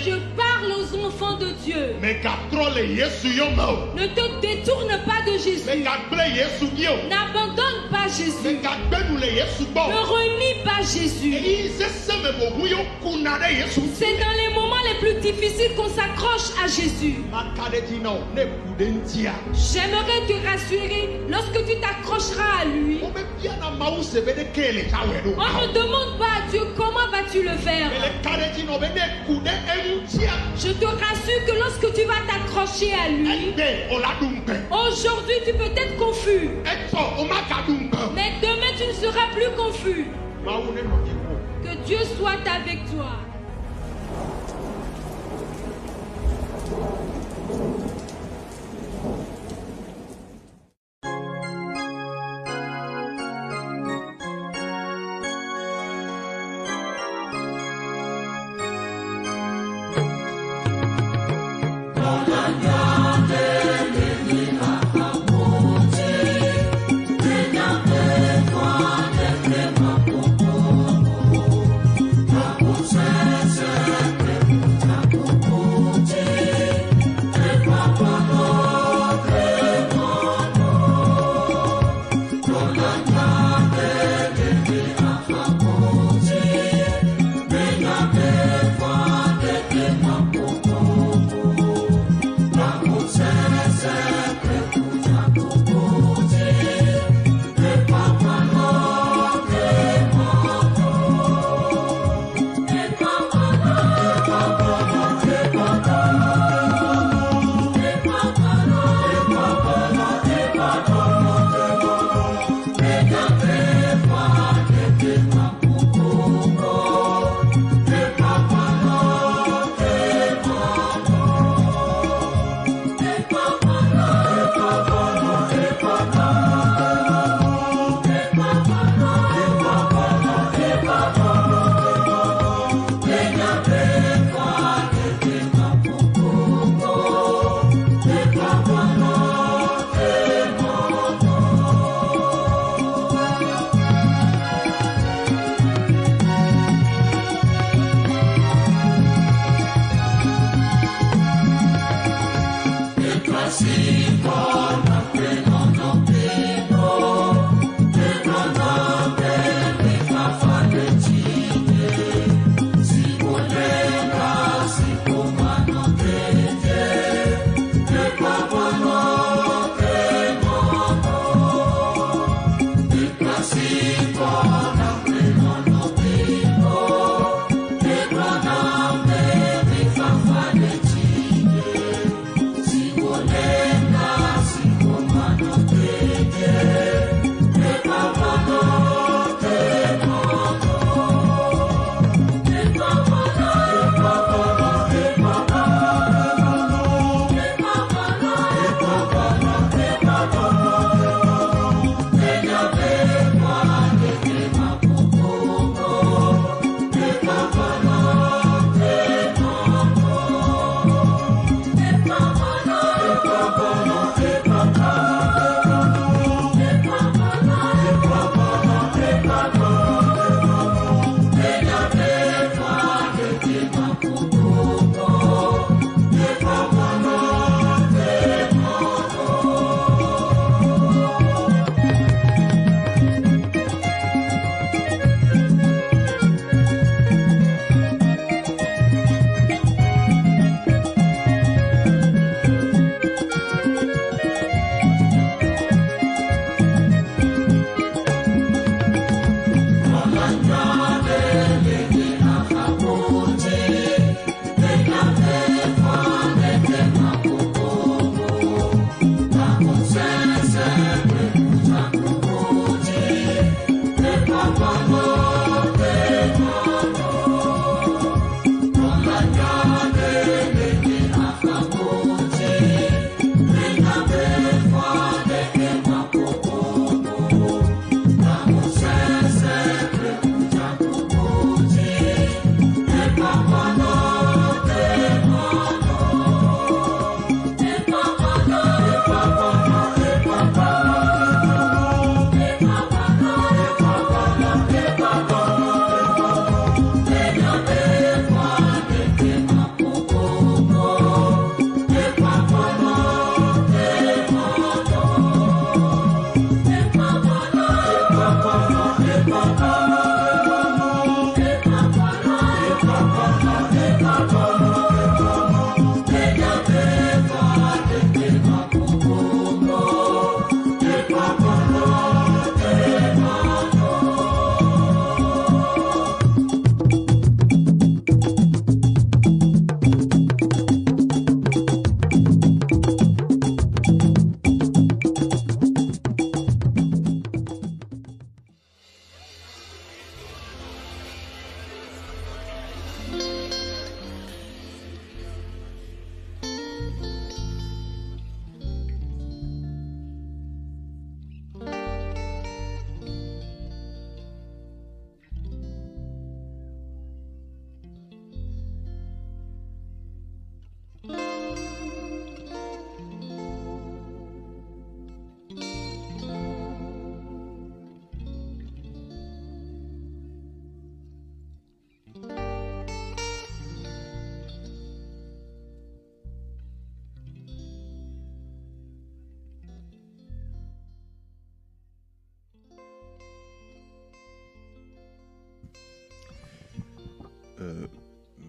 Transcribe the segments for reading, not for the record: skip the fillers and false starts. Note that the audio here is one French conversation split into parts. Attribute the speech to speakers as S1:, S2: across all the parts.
S1: Je parle aux enfants de Dieu. Ne te détourne pas de Jésus. N'abandonne pas Jésus. Ne renie pas Jésus. C'est dans les moments les plus difficiles qu'on s'accroche à Jésus. J'aimerais te rassurer, lorsque tu t'accrocheras à lui, on ne demande pas à Dieu comment vas-tu le faire. Je te rassure que lorsque tu vas t'accrocher à lui, aujourd'hui tu peux être confus, mais demain tu ne seras plus confus. Que Dieu soit avec toi.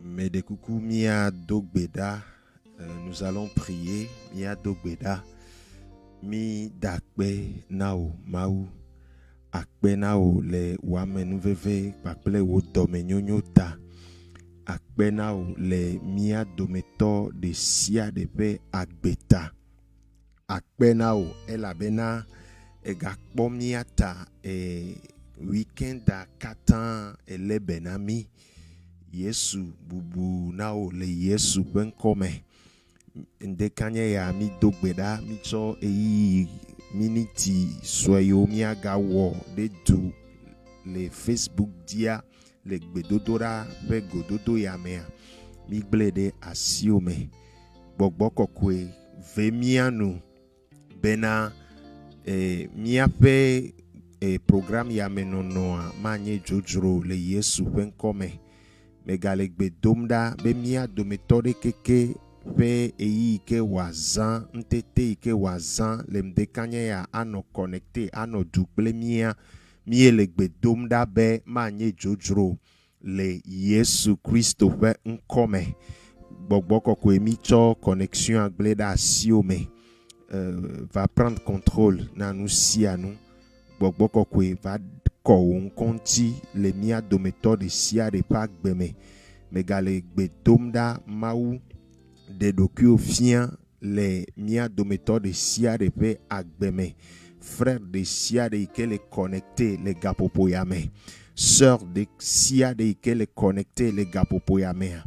S2: Medekuku Mia Dogbeda, nous allons prier. Mia Dogbeda, mi dakbe nao mau, akbe nao le wame nuveve, paple wo domenyonyo ta, akbe nao le mia dometo de sia de pe agbeta, akbe nao elabena egakpo mia ta weekend a katan elebenami. Yesu bubu nao le Yesu benkome ndekanye ya mi dogbeda mi cho miniti soyo mi agawo de du le Facebook dia le gbedodora ve gododo ya me mi glede asiome gbogbo kokwe ve mianu bena miape program ya menonoa manye jojro le Yesu benkome megalegbe domda be mia dometore keke pe ke wazan ntete ke wazan le mdekanye ya ano connecté ano double mia legbe domda be manye jojro le Yesu Christo pe nkome bogboko ko emicho connexion agleda siome va prendre contrôle na nous sianu bogboko ko va on conti le mia dometo de sia de pak beme megale gbedomda mau de dokio fien le mia dometo de sia de pe agbeme frère de sia de que les connecté les gapopoyame sœur de sia de que les connecté les gapopoyame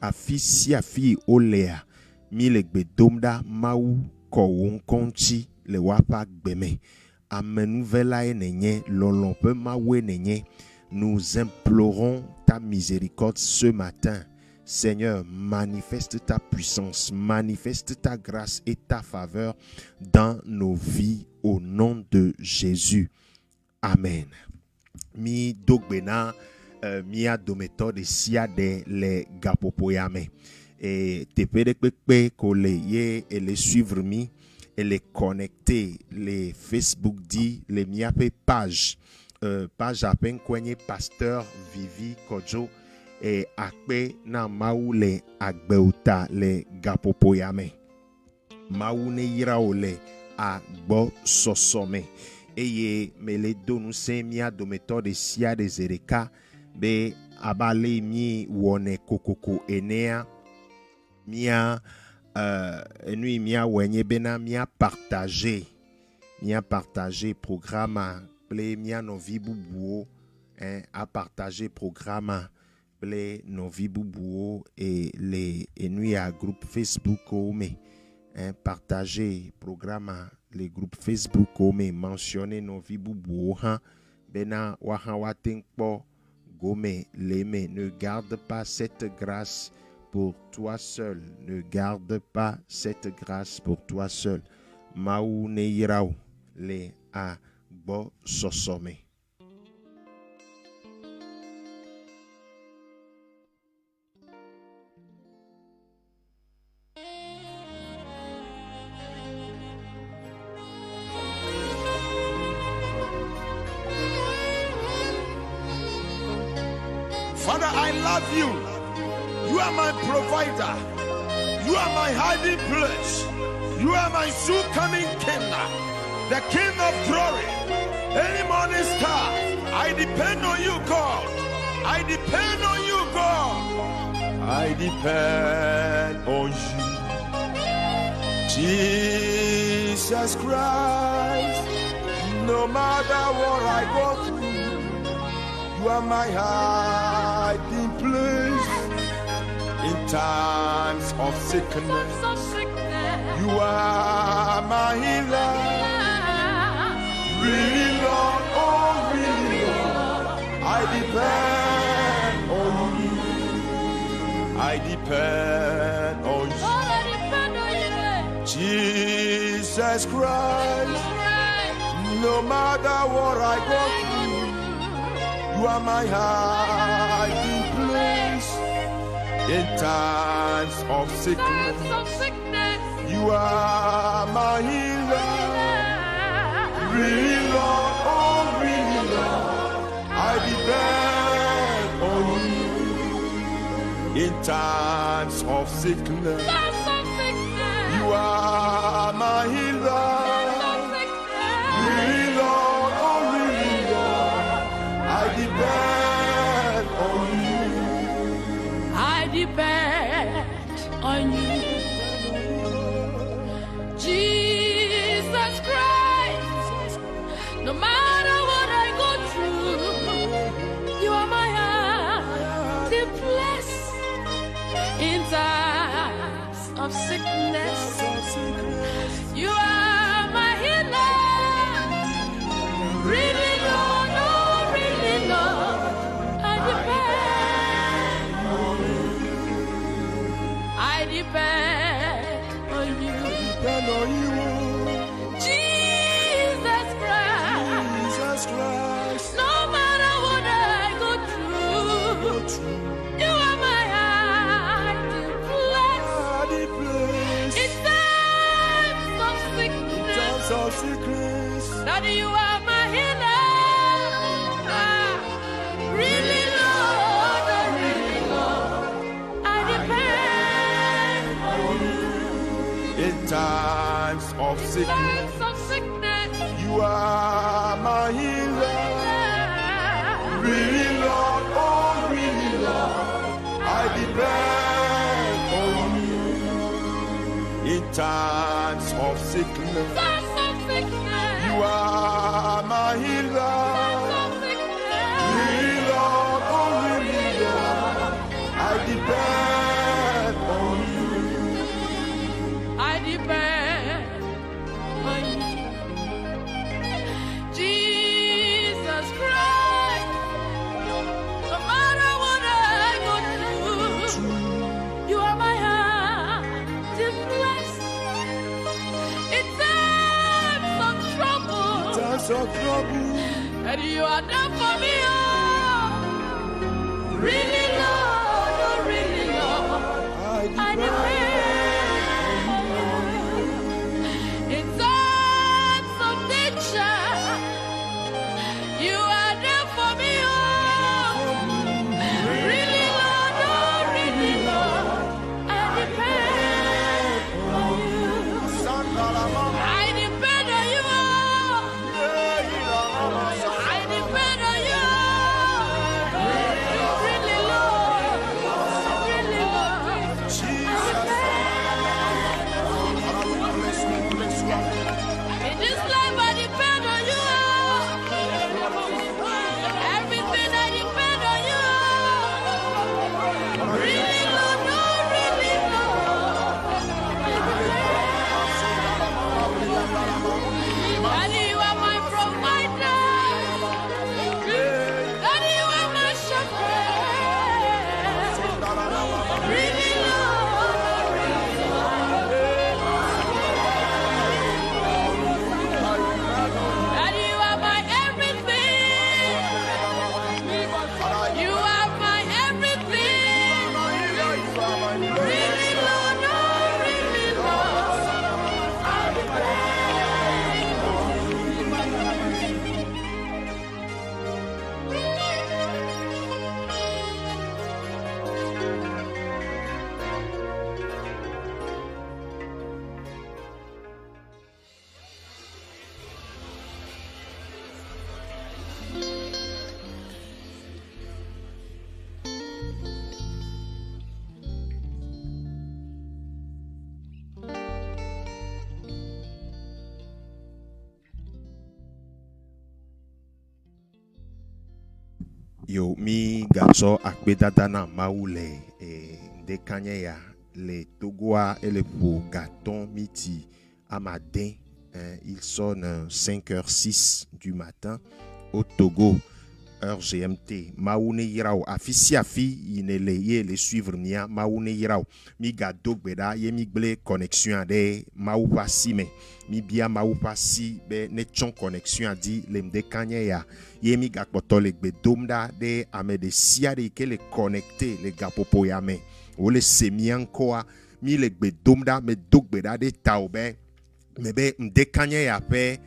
S2: afi sia fi olea mi le gbedomda mau ko on conti le wapak beme. Nous implorons ta miséricorde ce matin. Seigneur, manifeste ta puissance, manifeste ta grâce et ta faveur dans nos vies au nom de Jésus. Amen. Mi dogbena mia dometo de sia de le gapopoyame. Et te pede kwe ko le ye et le suivre mi. Et les connecter, les Facebook dit, les miape page à peine kwenye pasteur Vivi Kojo et akpe na maou le agbeuta le gapopoyame. Maou ne ira ole agbo sosome. Eye me le donu se mia dometo de sia de zereka be abale mi wone kokoko enea mia nous mia wenye bena mia partager programme ple mia novi bubuo a partager programme ple novi bubuo et les nous à groupe Facebook ome partager programme les groupes Facebook ome mentionner novi bubuo bena wahan watenkpo gome leme ne garde pas cette grâce pour toi seul. Ne garde pas cette grâce pour toi seul. Maou ne irao le a bo sosome.
S3: Father, I love you. You are my provider. You are my hiding place. You are my soon coming king, the King of glory. Any morning star, I depend on you, God. I depend on you, God. I depend on you, Jesus Christ. No matter what I go through, you are my hiding place. In times of sickness, you are my healer. Really, Lord, oh, really, Lord, I depend on you. I depend on you. Jesus Christ, no matter what I go through, you are my hiding place. In times of sickness, you are my healer. Really, Lord, oh, really, Lord, I depend on you. In times of sickness, you are my healer. Really, Lord, oh really, Lord, I depend on you.
S1: I depend on you. Jesus Christ, no matter what I go through, you are my hiding place. In times of sickness, you are my healer. Really, Lord, oh, really, Lord, I depend on you. I depend on you.
S3: Depend on you.
S1: Jesus Christ, no matter what I go through, you are my hiding place. In times of sickness, Daddy, you are my healer. Really, Lord, oh, really, Lord, I depend on you.
S3: In times of sickness, you are my healer. Really, Lord, oh, really, Lord, I depend on you. In times of sickness, you are my healer. Really, Lord, oh, really, Lord, I depend on you.
S1: I depend on you. Jesus Christ, no matter what I go through, you are my hiding place. In times of trouble, and you are there for me, oh. Really, Lord, oh, really, Lord, I depend on you. In times of danger, you are there for me, oh. Really, Lord, oh, really, Lord, I depend on you. I depend on you, oh. I depend on you, oh. Really, Lord, really, Lord, in this life I depend on you, oh. Everything I depend on you, oh. Really, Lord, no, really, Lord, Daddy, you are my provider. Daddy, you are my shepherd. Really, Lord, really, Lord. Daddy, you are my everything. You are my everything. Really, Lord, no, really, Lord. I depend on
S2: Yo mi gaso akpedada na maule de kanya le togoa et le pour gâton miti amadin. Il sonne 5h06 du matin au Togo, heure GMT. Maoune yirao afisi afi inele ye le suivre mia maoune yirao mi gado beda ye mi ble connexion de maou pasi me mi bia maou pasi be ne chon connexion adi le mde kanya ya ye mi gakpoto le gbe domda de ame de sia de ke le connecté le gapopo ya me o le semiankoa mi le gbe domda me dog beda de taube mebe mde kanya ya pe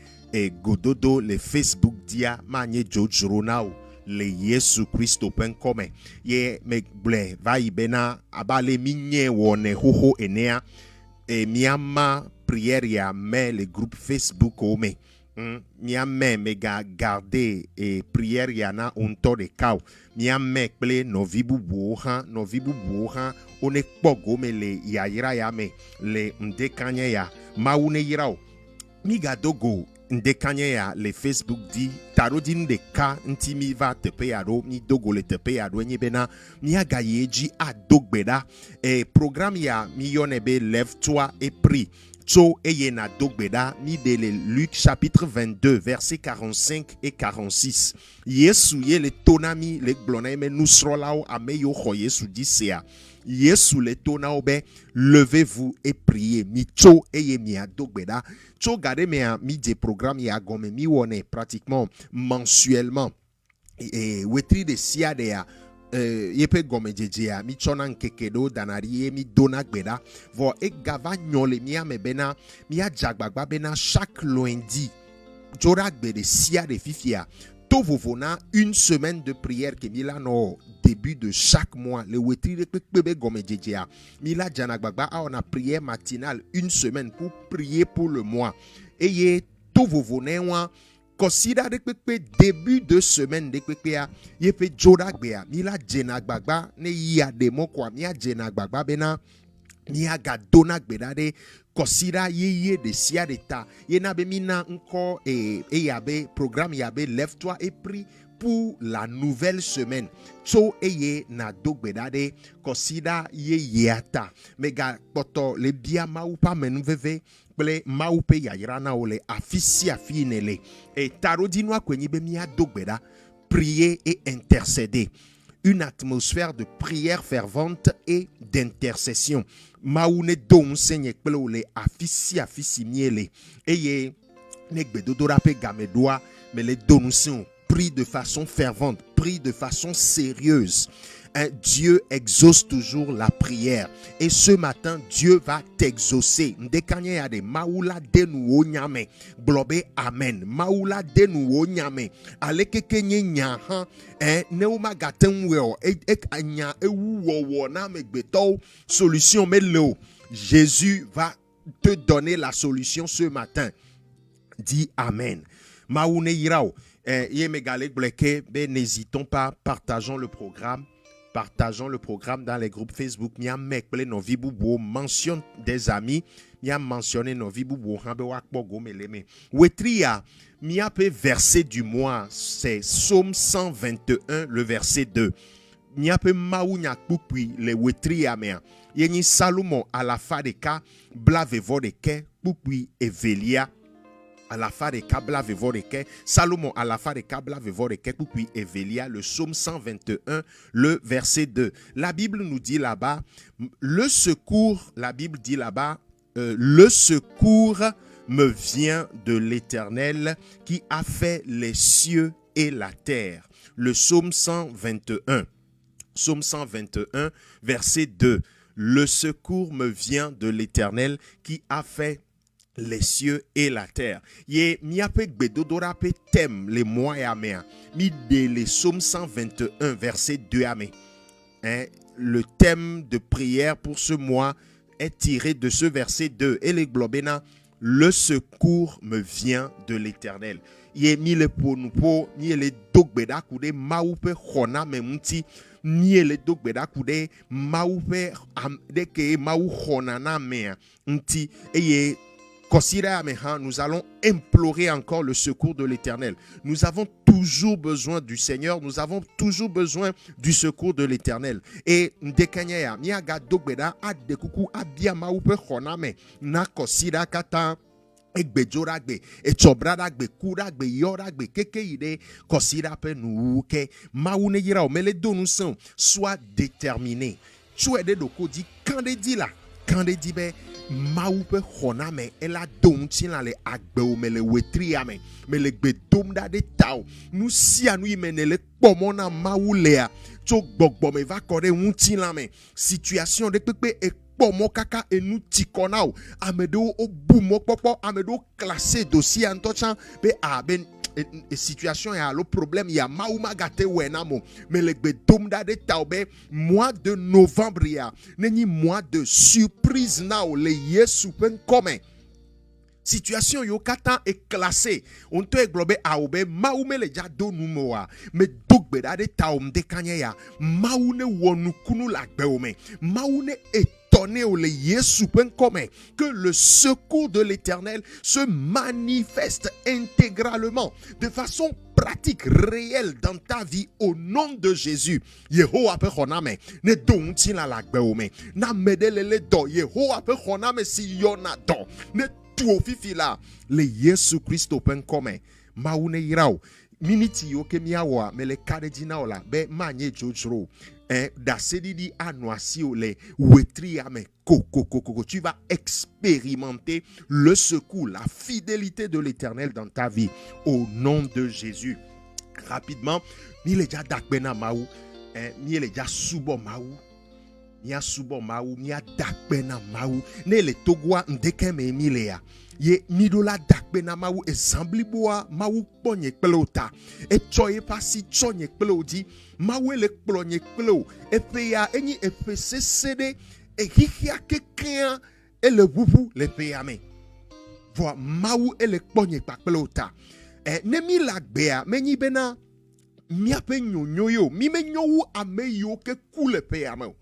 S2: gododo le Facebook dia manye jojuro nao le Yesu Christo penkome ye me ble vai bena abale minye wone hoho enea miama prière ya me le groupe Facebook ome miame mega garder et prière ya na unto de kaw miame ple no vibu buha one kpogo me le yayira ya me le ndekanye ya maune yirao miga dogo ndekanye ya le Facebook di tarodi ndeka ntimi va tepe ya do mi dogo le tepe ya do enye bena mi aga yeji adogbeda programme ya mi yonebe lève-toi et prie so eye na dogbeda mi de le Luc chapitre 22 versets 45 et 46 Yesu ye le tonami le glona me nusrolao ameyo kho Yesu disea Yesu le tona obe levez-vous et priez mi cho eye mi adogbeda cho gade me mi de programme ya gome mi wone pratiquement mensuellement et wetri de sia de ya yepe gome jejea mi chona nkekedo danari mi dona gbeda vo e gava nyole mi ame bena mi ajagbagba bena chaque lundi jora gbede sia de fifia to vovona une semaine de prière que mila no début de chaque mois le wetri de pebe gome jejea mila janagbagba on a prière matinale une semaine pour prier pour le mois et ye to vovone wa considère que début de semaine de kwekea yepe joda gbea mila jenagbagba ne ya demo kwa mia jenagbagba bena mia gadona gbeda de considère ye de sia de ta ye na be mina nko yabe programme yabe lève-toi et prie pour la nouvelle semaine so eye na dogbeda de considère ye yata mega poto le bia ma ou pa menu veve ple maupe ya irana ole afisi afinele et tarodinwa kwenye be mi adogbeda prier et intercéder une atmosphère de prière fervente et d'intercession maune don senye ple ole afisi miele eye negbedo dorape gamedoa mais les donusion prie de façon fervente, prie de façon sérieuse. Dieu exauce toujours la prière. Et ce matin, Dieu va t'exaucer. Ndekanye yade maula denu onyame. Globe amen. Maula denu onyame. Aleke kenye nyahan. Neuma gatenweo. Ek anya ewu na megbeto. Solution melo. Jésus va te donner la solution ce matin. Dis amen. Maoune yirao. N'hésitons pas, partageons le programme dans les groupes Facebook. Mentionne des amis, mentionné nos vibubo Wetria, verset du mois, c'est Psaume 121, le verset 2. Miape maounya kpukui le wetria mea. Yeni Salomon à la fin de cas, blave vodeke, kpukui evelia. À la fin de Kabla Vevoreke, Salomon à la fin de Kabla Vevoreke, puis Evelia, le psaume 121, le verset 2. La Bible nous dit là-bas, le secours me vient de l'Éternel qui a fait les cieux et la terre. Le psaume 121, verset 2. Le secours me vient de l'Éternel qui a fait les cieux et la terre. Ye miape gbedodorape thème les mois ya mea. Mi de le psaume 121 verset 2 à me. Le thème de prière pour ce mois est tiré de ce verset 2 et le globena le secours me vient de l'Éternel. Ye mi le ponupo ni le dogbeda kude maupe khona memunti ni le dogbeda kude maupe deke mau khona na mea nti eye nous allons implorer encore le secours de l'Éternel. Nous avons toujours besoin du Seigneur. Nous avons toujours besoin du secours de l'Éternel. Et ndekanya miaga dogbeda adekuku abiama upe khoname na kosira kata egbejoragbe echobradagbe kuragbe yoragbe kekeide kosira pe nuke maune yira o mele donuson soit déterminé. Chuede doko di kandedi la kandedi be Maupe honame ela donti la le agbe o mele wetriame mele gbedomda de tao nu sia nu imenele pomona maulea cho gbogbo me va kore unti la me situation de pepe e pomo kaka e nu tikonao amedo o bumo popo amedo classé dossier antochan be aben situation ya le problème ya mauma gate wenamo mais le bedomda de taube mois de novembre ya neni mois de surprise now le yesu pen come situation yo katan est classée on te englober aobe maume le ja do numoa mais dogbe da de taum de kanya maune wonu kunu la gbeome maune étonné au le Yesu pen comme que le secours de l'Éternel se manifeste intégralement de façon pratique réelle dans ta vie au nom de Jésus. Yehowa pe khoname ne donti la gbeome na medelele do Yehowa pe khoname si yona do ne tout fifi la le Yesu Christo pen comme maune irao miniti yo ke miawa me le kadejina ola be manye jojro da sedidi anoisi le wetri ame koko tu vas expérimenter le secours, la fidélité de l'Éternel dans ta vie au nom de Jésus. Rapidement, mi le ja dakbena maou mi le ja subo maou Mia subo maou, mia dakbena maou. Ne le togwa ndeke me milea. Ye midola dakbena maou e sambliboa maou ponye pelota. E choye pasi chonye pelodi. Maou le plonye pelo. E peya eni e pese sede. E hikia kekea e le bubu le peya me. Voa maou e le ponye pa pelota. Ne mi lakbea meni bena. Mia pe nyonyo. Mi me nyowu ame yo ke kule peya me.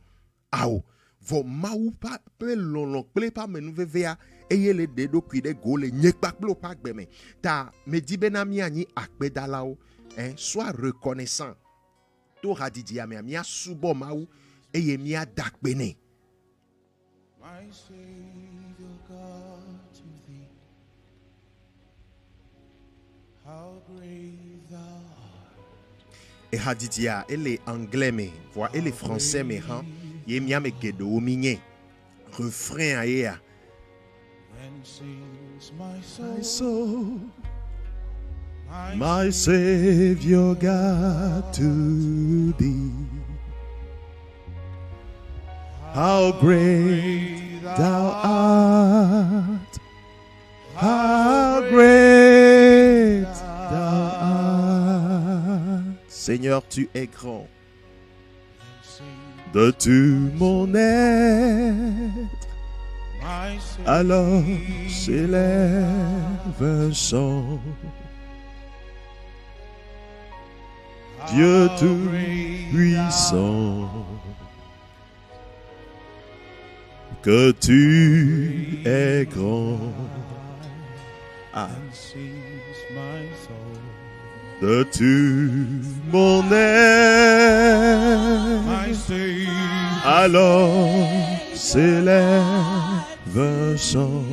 S2: Aou, vo maou pa pe lon ple pa menu vevea eye le dedo kwide gole nyek pa plo pa gbeme ta me di benami ani akbe dalao sois reconnaissant to radidi amia mia subo maou eye mia dakbene.
S3: My Savior God, to thee, how great thou art.
S2: Et hadidia elle est anglais mais voix elle est français mais hein ye mia me gedo minye refrain aia
S3: Then sings my
S2: my
S3: soul,
S2: soul my Savior God to thee how great thou art how great thou art Seigneur tu es grand de tout mon être, alors s'élève un chant. Dieu tout puissant, que tu es grand. Ah. De tout mon être, alors s'élève un chant.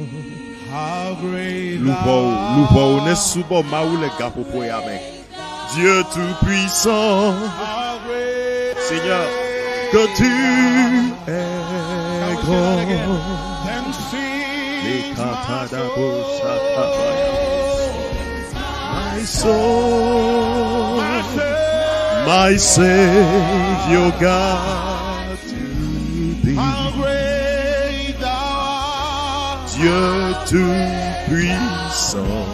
S2: Loupo, ne subo maou le gapo poyame. Dieu tout puissant, Seigneur, que tu es grand. Les katadabo shakabaya. My soul, my Savior God, to thee, Dieu tout puissant,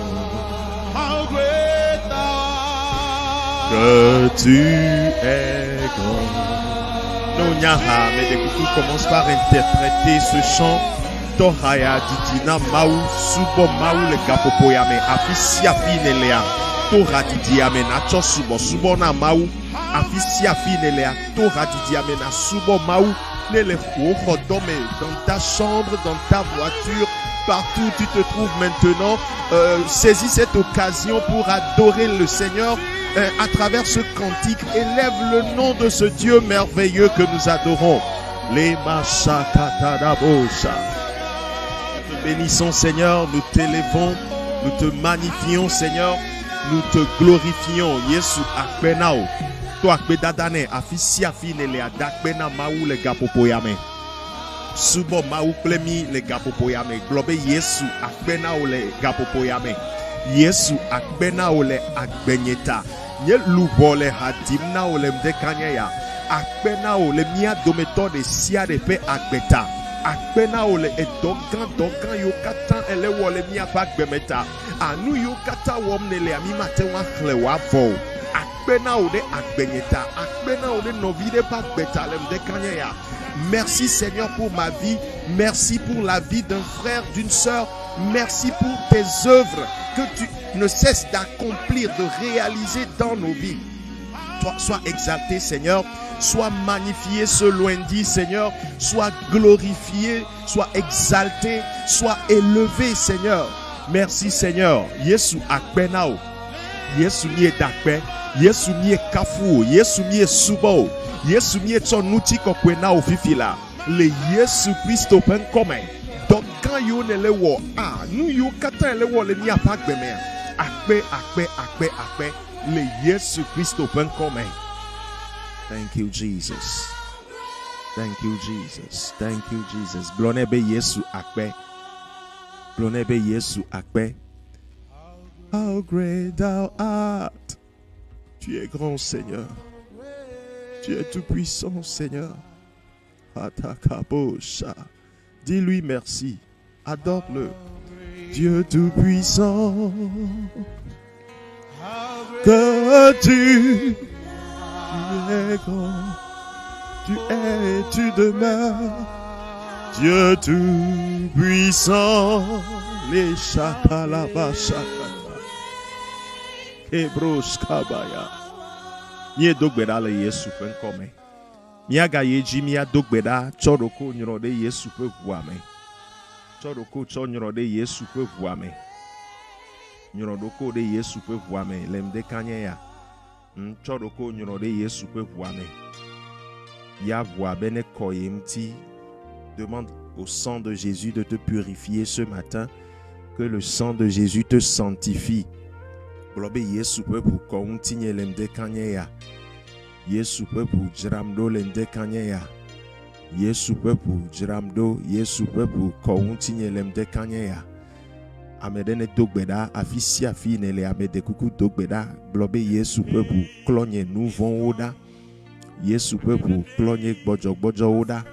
S2: que tu es grand. Non, Nyaha, mais des coucous commence par interpréter ce chant. Tohaya didina maou subo maou le gapopo ya me afisi afi nelea tora didia me na cho subo na maou afisi afi nelea tora didia me na subo maou ne le hodome dans ta chambre, dans ta voiture, partout où tu te trouves maintenant. Saisis cette occasion pour adorer le Seigneur à travers ce cantique. Élève le nom de ce Dieu merveilleux que nous adorons. Les machakatadabosha. Bénissons Seigneur, nous t'élevons, nous te magnifions Seigneur, nous te glorifions. Yesu akbenao, to akbedadane afisi afinele adakbena maou le gapopoyame. Subo maou plemi le gapopoyame. Globe Yesu akbenao le gapopoyame. Yesu akbenao le akbenyeta. Nye lubo le hadimnao le mdekanyaya. Akbenao le mia dometo de sia de pe akbeta. akpena o le dogan yo kata ele wo le mia pa gbemeta anu yo kata wom ne le ami mate wa khle wa vo akpena o de agbenyeta akpena o de novide pa betalem de kanya. Merci Seigneur pour ma vie, merci pour la vie d'un frère, d'une sœur, merci pour tes œuvres que tu ne cesses d'accomplir, de réaliser dans nos vies. Toi, sois exalté Seigneur, sois magnifié ce lundi Seigneur, sois glorifié, sois exalté, sois élevé Seigneur. Merci Seigneur. Yesu akbenao, Yesu nie dakbe, Yesu nie kafu, Yesu nie subo, Yesu nie tsonuti kokwena ofifila. Le Yesu Christo pen come. Donc quand yo ne le wo nous yo kata le wo le ni apak beme. Akbe le Yesu Christo pen come. Thank you Jesus. Thank you Jesus. Thank you Jesus. Blonebe Yesu akbe. Blonebe Yesu akbe. How great thou art. Tu es grand Seigneur. Tu es tout puissant Seigneur. Atakabosha. Dis-lui merci. Adore-le. Dieu tout puissant. Que tu es grand. Tu es et tu demeures. Dieu tout puissant. Les chapalaba chakata. Ebros kabaya. Nye dogbeda le Yesu pen kome. Miaga yeji mia dogbeda choroko nyrode Yesu pe vuame. Choroko chonyrode Yesu pe vuame. Nyrodoko de Yesu pe vuame lemde kanye ya. Choroko nyrode Yesu pe vuame. Ya voix bene koyemti. Demande au sang de Jésus de te purifier ce matin. Que le sang de Jésus te sanctifie. Globe Yesu pe pour kontinye lemde kanye ya. Yesu pe pour jiramdo lemde kanye ya. Yesu pe pour jiramdo, Yesu pe pour kontinye lemde kanye ya. Amedene dogbeda afisi afi ne le amede kuku dogbeda. Globe Yesu pe pour klonye nouvon oda. Yesu pe pour klonye bojo oda.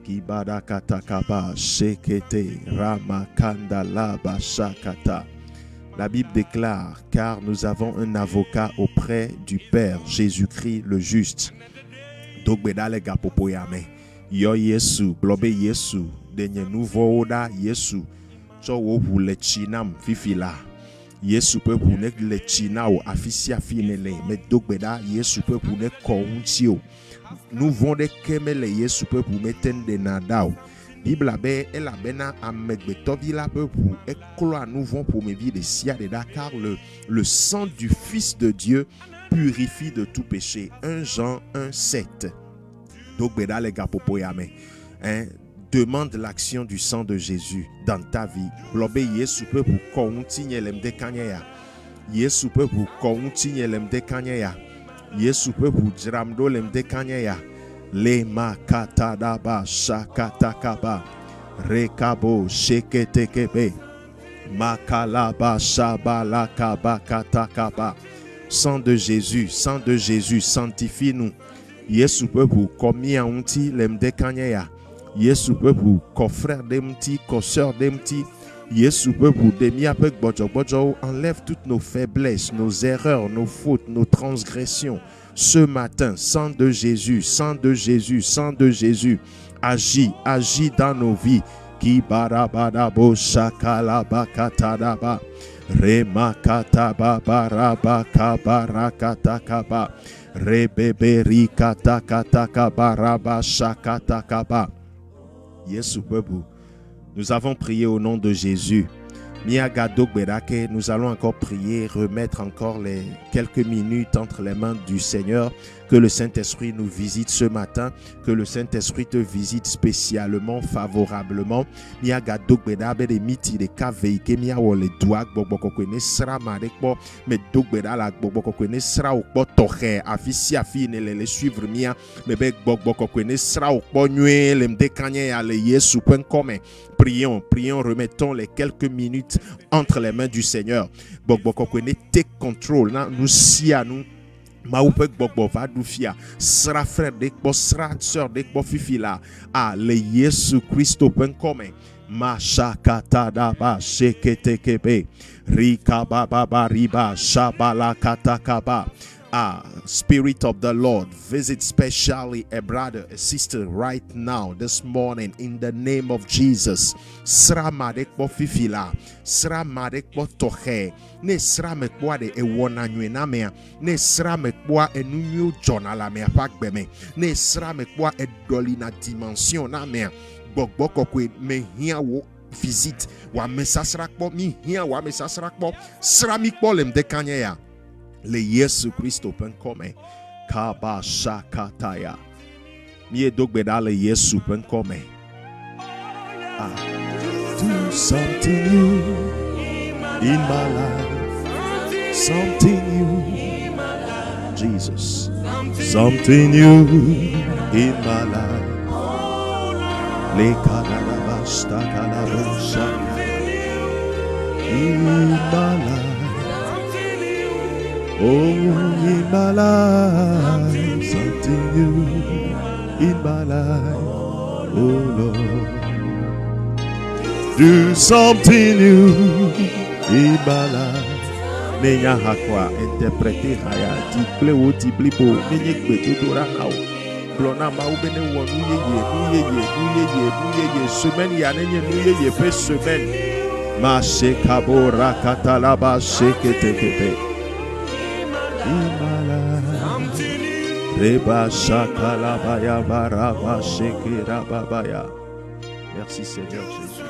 S2: Kibada katakaba shekete ramakanda laba shakata. La Bible déclare, car nous avons un avocat auprès du Père, Jésus-Christ le juste. Dogbeda le gapopo yame. Yo Yesu, blobe Yesu, denye nouveau oda Yesu. Cho wo hu le chinam fifila. Yesu pe hu ne le chinao afisi afinele. Me dogbeda Yesu pe hu ne kounchio. Nous vendons kemele Yesu pe hu metende nadao. Bible abe el abena amegbetovi la peu pour éclore nous vont pour mes vies de siadeda car le sang du Fils de Dieu purifie de tout péché. 1 Jean 1:7. Donc beda les gars popo yame. Demande l'action du sang de Jésus dans ta vie. Blobe Yesu pe pour kontinye lemde kanya. Yesu pe pour kontinye lemde kanya. Yesu pe pour jiramdo lemde kanya. Le makatadaba shakatakaba rekabo sheketekebe makalaba shabalakaba katakaba. Sang de Jésus, sanctifie-nous. Yesu pe pour komia unti lemde kanya. Yesu pe pour confrère demti, koseur demti. Yesu pe pour demi apek bojo enlève toutes nos faiblesses, nos erreurs, nos fautes, nos transgressions. Ce matin, sang de Jésus, agis dans nos vies. Ki barabadabo shakalabakatadaba remakataba barabakabarakatakaba rebeberikatakatakabaraba shakatakaba. Yesu pebu. Nous avons prié au nom de Jésus. Nous allons encore prier, remettre encore les quelques minutes entre les mains du Seigneur. Que le Saint-Esprit nous visite ce matin, que le Saint-Esprit te visite spécialement, favorablement. Prions, remettons les quelques minutes entre les mains du Seigneur. Take control. Nous Maoupe gbogbo va dufia sera frère de kpo sera sœur de kpo fifila le Yesu Christo penkome mashakata da ba shekete kebe rika baba riba shabala katakaba. Spirit of the Lord, visit specially a brother, a sister right now, this morning, in the name of Jesus. Sra madek po fifila, sra madek po toche, ne sra mekwa de ewona nyena mea, ne sra mekwa enunyo jona la mea pakbeme, ne sra mekwa edolina dimension na mea, bokboko kwe mehia wo visit, wa mesasrakpo, mi hia wa mesasrakpo, sra mikpo lem dekanye ya. Le Yesu Christo penkome kaba shakataya mie dogbeda le Yesu penkome. Do something new in my life, something new, Jesus, something new in my life. Le kadalabasta kalabosha in my life. Oh, in my life, something new in my life, oh Lord. Do something new in my life. Nenya hakwa interpréter haya ti plewo ti blipo nenye gbedodo now. Blona ma ubene won ye semaine ya nenye ye pe semaine. Ma shekabora katalaba sheketekepe. Merci Seigneur Jésus.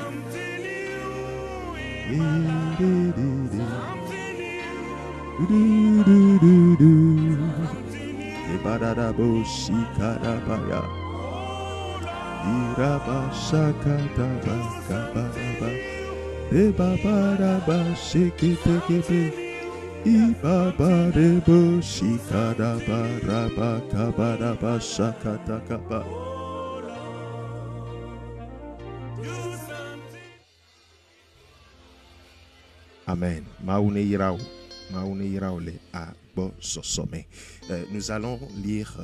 S2: Amen. Nous allons lire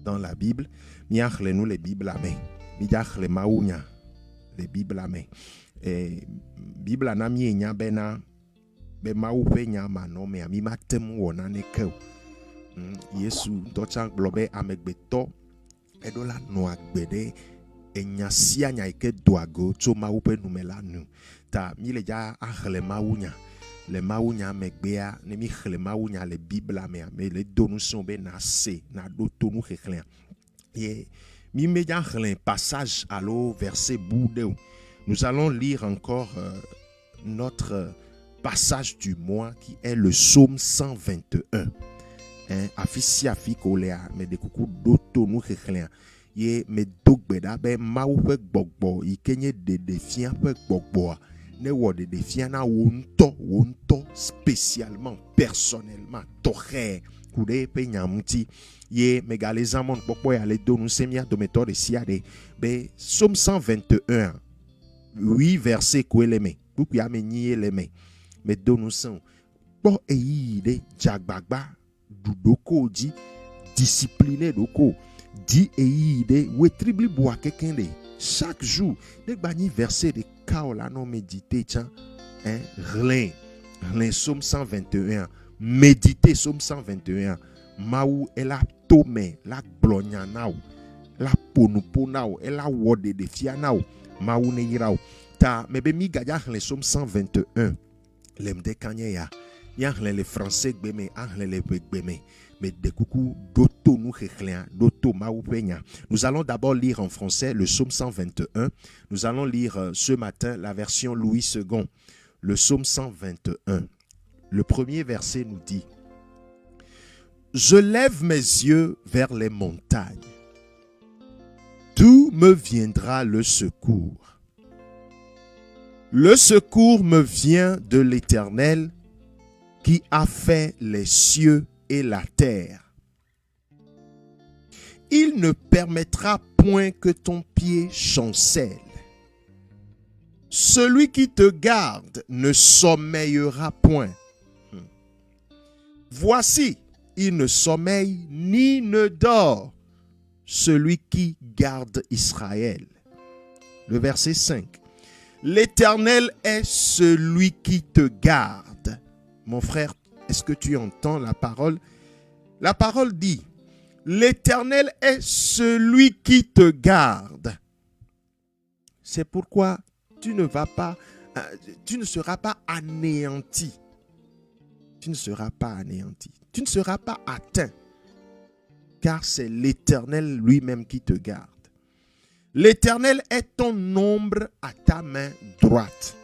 S2: dans la Bible. Nous les Bibles à main. Les Bibles à main. Bible à nami nya bena. Be maupe nyama no me ami matem wona ne ke Yesu to chan globe amegbeto edola no agbede enyasia nya ike doago to maupe numela nu ta mi le ja ahle maunya le maunya megbea ne mi khle maunya le Bible me le donu son be na se na do tonu kheklen et mi me ja khlen passage allo verset boudou. Nous allons lire encore notre passage du mois qui est le psaume 121. Afisi afiko lea me de kuku doto nu kheklen ye me dogbeda be mawu pe gbogbo ikenye de defia pe gbogbo ne wo de defia na wonto spécialement personnellement toche kude pe nyamuti ye megalezamon pokpo ya le donu semia do méthode siade be psaume 121 8 verset kweleme buku ya menyi eleme me donu son po eyi de jagbagba dudoko di discipliné doko di eyi de wetribli boa quelqu'un de chaque jour de bani verset de kaola non méditer tiens relin psaume 121 méditer psaume 121 maou ela tome la glonya nao la ponupo nao ela wode de fia nao maou ne yirao ta mebe mi gaja psaume 121 lemde kanye ya yangle le français gbeme angle le gbeme mais de coucou doto nous kheklen doto maou penya. Nous allons d'abord lire en français le psaume 121. Nous allons lire ce matin la version Louis II, le psaume 121. Le premier verset nous dit: Je lève mes yeux vers les montagnes. D'où me viendra le secours? Le secours me vient de l'Éternel qui a fait les cieux et la terre. Il ne permettra point que ton pied chancelle. Celui qui te garde ne sommeillera point. Voici, il ne sommeille ni ne dort celui qui garde Israël. Le verset 5. L'Éternel est celui qui te garde. Mon frère, est-ce que tu entends la parole? La parole dit, l'Éternel est celui qui te garde. C'est pourquoi tu ne seras pas anéanti. Tu ne seras pas anéanti. Tu ne seras pas atteint. Car c'est l'Éternel lui-même qui te garde. L'Éternel est ton ombre à ta main droite.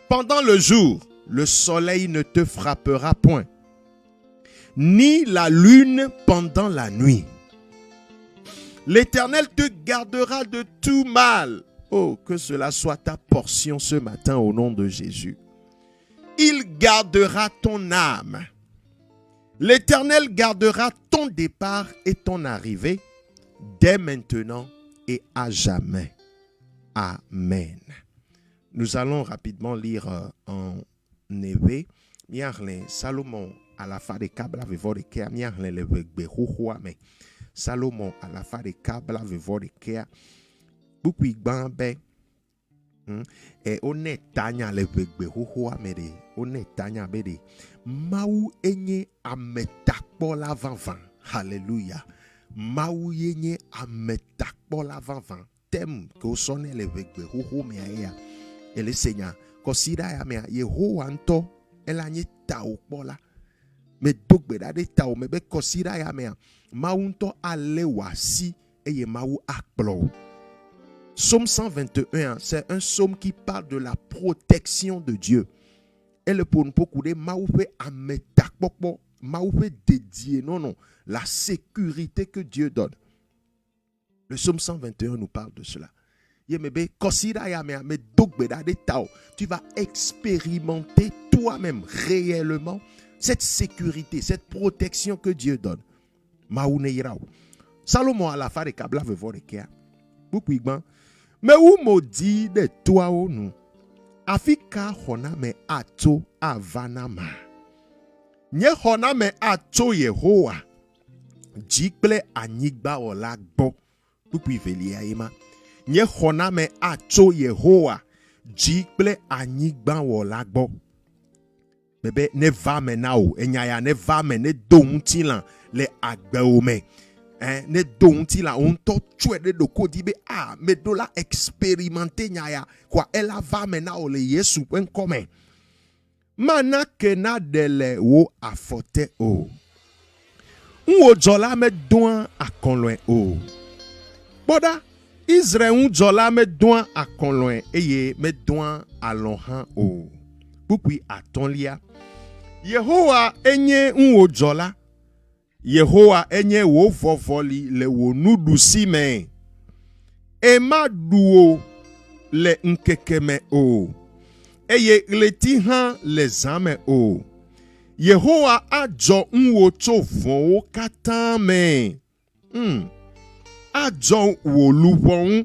S2: Pendant le jour, le soleil ne te frappera point, ni la lune pendant la nuit. L'Éternel te gardera de tout mal. Oh, que cela soit ta portion ce matin au nom de Jésus. Il gardera ton âme. L'Éternel gardera ton départ et ton arrivée dès maintenant et à jamais. Amen. Nous allons rapidement lire en Névé. Miarle Salomon à la fin des câbles avec vos kea. Miarle le behuhua mais Salomon à la fin des câbles avec vos kea. Beaucoup de et on est tanya le behuhua mais on est tanya bede. Maou enye ametakpola vanvan. Alléluia. Maou yenye ametakpola vanvan. Tem ko sonne le behuhua mais et le Seigneur considère ya me Yehowa nto elanye tao pola. Me dogbeda de tao me be considère ya me maou nto ale wasi eye maou akplo. Psaume 121, c'est un psaume qui parle de la protection de Dieu. Et le pour beaucoup de maou fait ametakpopo, maou fait dédié non la sécurité que Dieu donne. Le psaume 121 nous parle de cela. Tu vas expérimenter toi-même réellement cette sécurité, cette protection que Dieu donne. Salomon à la fin de Kabla veut voir mais où maudit de toi ou nous? Afika hona me ato avanama. Nye hona me ato Yehowa. Jikple anigba olagbo. Depuis velia ima. Nye hona me ato Yehowa. Jikple anigba olagbo. Bebe ne va me nao. Enyaya ne va me ne donti lan le agbe ome. Ne donti la on to chwe de doko dibe me do la expérimenter nyaya kwa ela va mena o le Yesu pen come mana kena dele wo afote o nwo jola me doan akonloin o boda Israël un jola me doan akonloin eye me doan alonhan o puis atonlia Yehowa enye nwo jola Yehowa enye wo vovoli le wo nudusi me. Ema duo le nkekeme o. Eye letihan le zame o. Yehowa ajo nwo chovon o katame. Ajo wo lubon.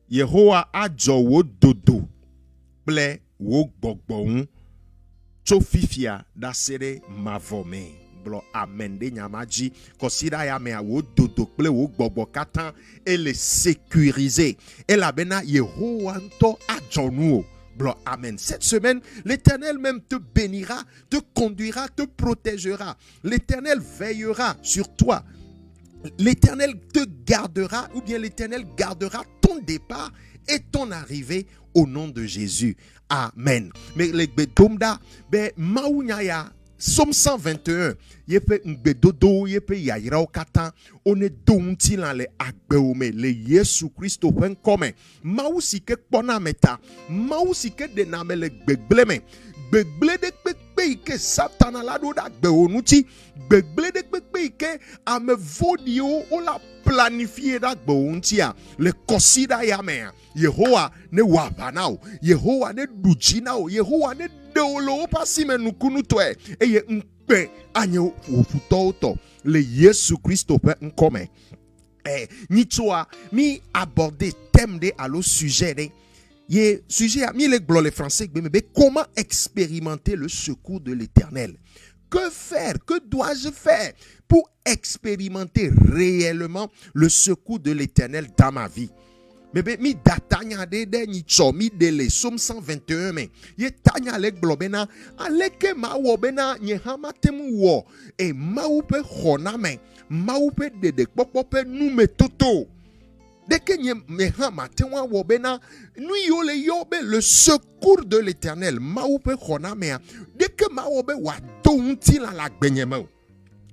S2: Yehowa ajo wo dodo. Ple wo gbogbon. Chofifia da sere mavome. Amen de nyamaji considère ya me wo dodo ple wo gbogbo katan et le sécuriser et la bena Yehowa nto adjonu blo amen. Cette semaine l'Éternel même te bénira, te conduira, te protégera. L'Éternel veillera sur toi. L'Éternel te gardera ou bien l'Éternel gardera ton départ et ton arrivée au nom de Jésus. Amen. Mais le bedomda be maunyaya Psaume 121, yepe ngbedodo yepe yaira okata one donti lan le agbeome le Yesu Christo pen come mausi ke kpona meta mausi ke dename le gbegbleme gbegle de kpekpe ike satana la do da gbeonuti gbegle de kpekpe ike ame vodio o la planifié da gbeontia le kosida yame Yehowa ne wabanao Yehowa ne dujinao Yehowa ne deolo pasi menukunu toe eye mpe anye ofutoto le Yesu Christo pe nkome nitoa mi aborder thème de allo sujet de ye sujet a mi le glo le français mais comment expérimenter le secours de l'Éternel. Que faire? Que dois-je faire pour expérimenter réellement le secours de l'Éternel dans ma vie? Bébé, mi datanya de ni chomi de le Somme 121 mais ye tanya le globena aleke ma wo bena nye hamatemu wo e ma upe khona men ma upe de popope nu metoto de que nye me hamatewa wo bena nu yo le yobe le secours de l'Éternel ma upe khona men de que ma wo be wa donti la gbenyema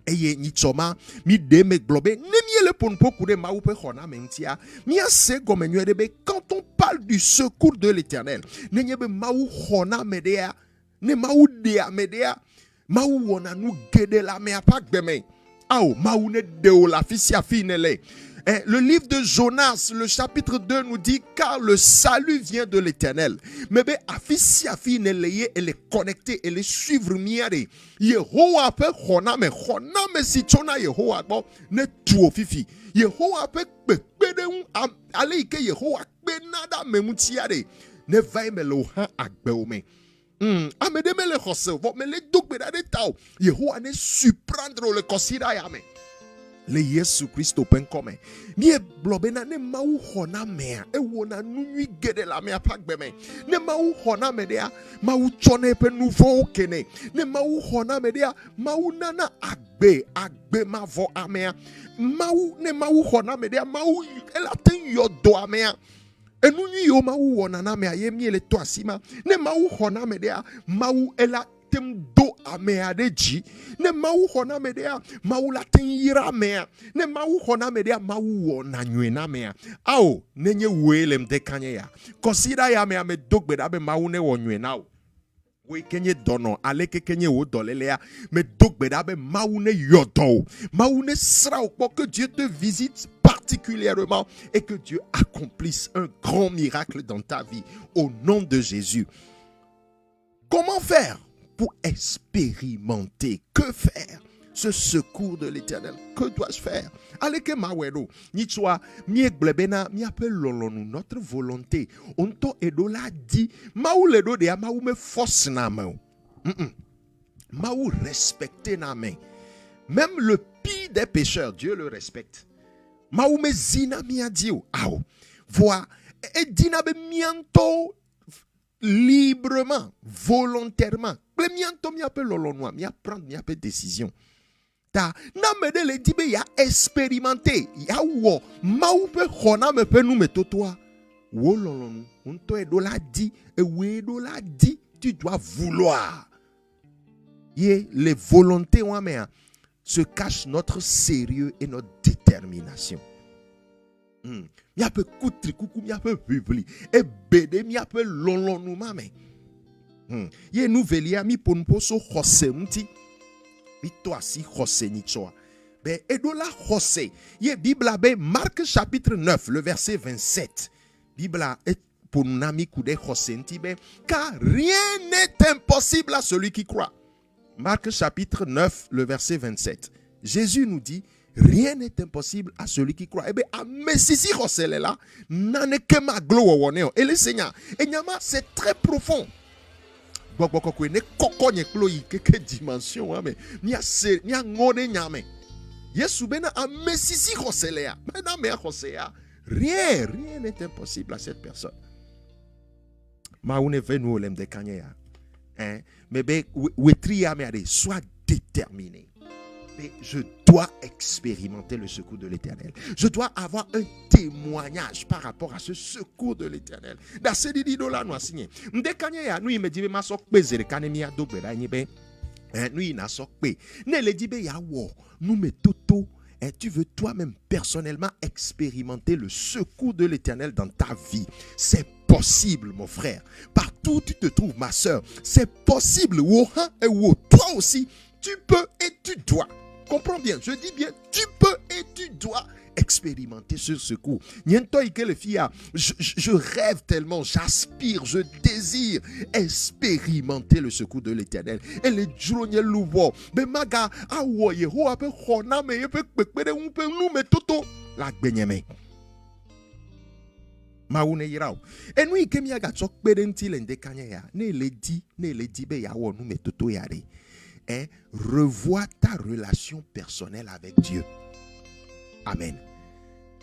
S2: eye ni choma mi de me globe ne mi le ponpo kude ma upe khona mentia mi ase gomenyo de quand on parle du secours de l'Éternel ne nyebe ma u khona medea ne ma u de medea ma u wona nu gede la me apak beme au ma u ne de o la fisia finele. Le livre de Jonas, le chapitre 2 nous dit car le salut vient de l'Éternel. Mais ben afisia fi ne leye elle est connectée, elle est suivre miare. Yehowa pe khona me si chona Yehowa bo ne tuo fifi. Yehowa pe pede un ale ike Yehowa pe nada me mutiare. Ne vai me lo ha agbeome. Amede me le khose, vo me le dogbe da de tao. Yehowa ne surprendre le considérer ame. Le Yesu Christo penkome ni e blobena ne mau hona mea e wona nunwi gede la mea pakbeme ne mau hona medea mau chone pe nouveau kene ne mau hona medea mau nana agbe mavo amea mau ne mau hona medea mau elaten yodo amea enunwi yo mau wona na mea ye miele to asima ne mau hona medea mau ela do amea de ji ne mau hona medea mau latin yira mea ne mau hona medea mau wona nywena mea au nenye welem de kanye ya consider ya mea me dogbe da be mau ne wonywena o we kenye dono aleke kenye wo dolelea me dogbe da be mau ne yodo mau ne sra o que Dieu te visite particulièrement et que Dieu accomplisse un grand miracle dans ta vie au nom de Jésus. Comment faire pour expérimenter? Que faire? Ce secours de l'Éternel. Que dois-je faire? Allez que ma wedo. Ni toi, mi glebena, mi appelle lolonu, notre volonté. On to edola dit, ma ou le do de ma ou me force na main. Ma ou respecter na main. Même le pire des pécheurs, Dieu le respecte. Ma ou me zina mi a dit, aou. Vois, et dina be mianto librement, volontairement. Plemianto mi appelle lolonwa, mi apprendre, mi appelle décision. Ta na me de le dibe ya expérimenter, ya wo maupe khona me pe nou metotoa. Wo lolonu, unto edo la di, e we edo la di, tu dois vouloir. Ye les volontés wa mea se cache notre sérieux et notre détermination. Mi appelle koutri koukou, mi appelle vivli, e bede mi appelle lolonu mame. Ye nouvelia mi ponpo so khose mti mi to asi khose ni choa be edola khose ye Bible be Marc chapitre 9 le verset 27 Bible est pour nami kude khose nti be car rien n'est impossible à celui qui croit. Marc chapitre 9 le verset 27 Jésus nous dit rien n'est impossible à celui qui croit. Eh bien, à Messisi khosele là nane kema glo woneo et le Seigneur et nyama c'est très profond. Boko ne koko nye klo yi keke dimension mais ni a ngone nyame Yesu bena a mesisi khoselea bena me khosea rien n'est impossible à cette personne. Ma une venu olem de kanya mais be wetria me ade sois déterminé. Mais je dois expérimenter le secours de l'Éternel. Je dois avoir un témoignage par rapport à ce secours de l'Éternel. Dans ce didola nous signé. Ndekanye ya nous imedibe masok bezere kanemia dobera nyebe. Nous na sokpe. Ne le dibe ya wo. Nous me toto. Et tu veux toi-même personnellement expérimenter le secours de l'Éternel dans ta vie. C'est possible, mon frère. Partout où tu te trouves, ma soeur, c'est possible. Woha et wo. Toi aussi, tu peux et tu dois. Comprends bien, je dis bien, tu peux et tu dois expérimenter ce secours. Je rêve tellement, j'aspire, je désire expérimenter le secours de l'Éternel. Et les journées louvo, mais maga awoye ho ape khona me yepe pekpere unpe nu me toto la gbenyeme. Maune yirao. Et nous ikemi aga chok pedenti lende kanya ya. Ne le di be ya wo nu me toto yare. revois ta relation personnelle avec Dieu. Amen.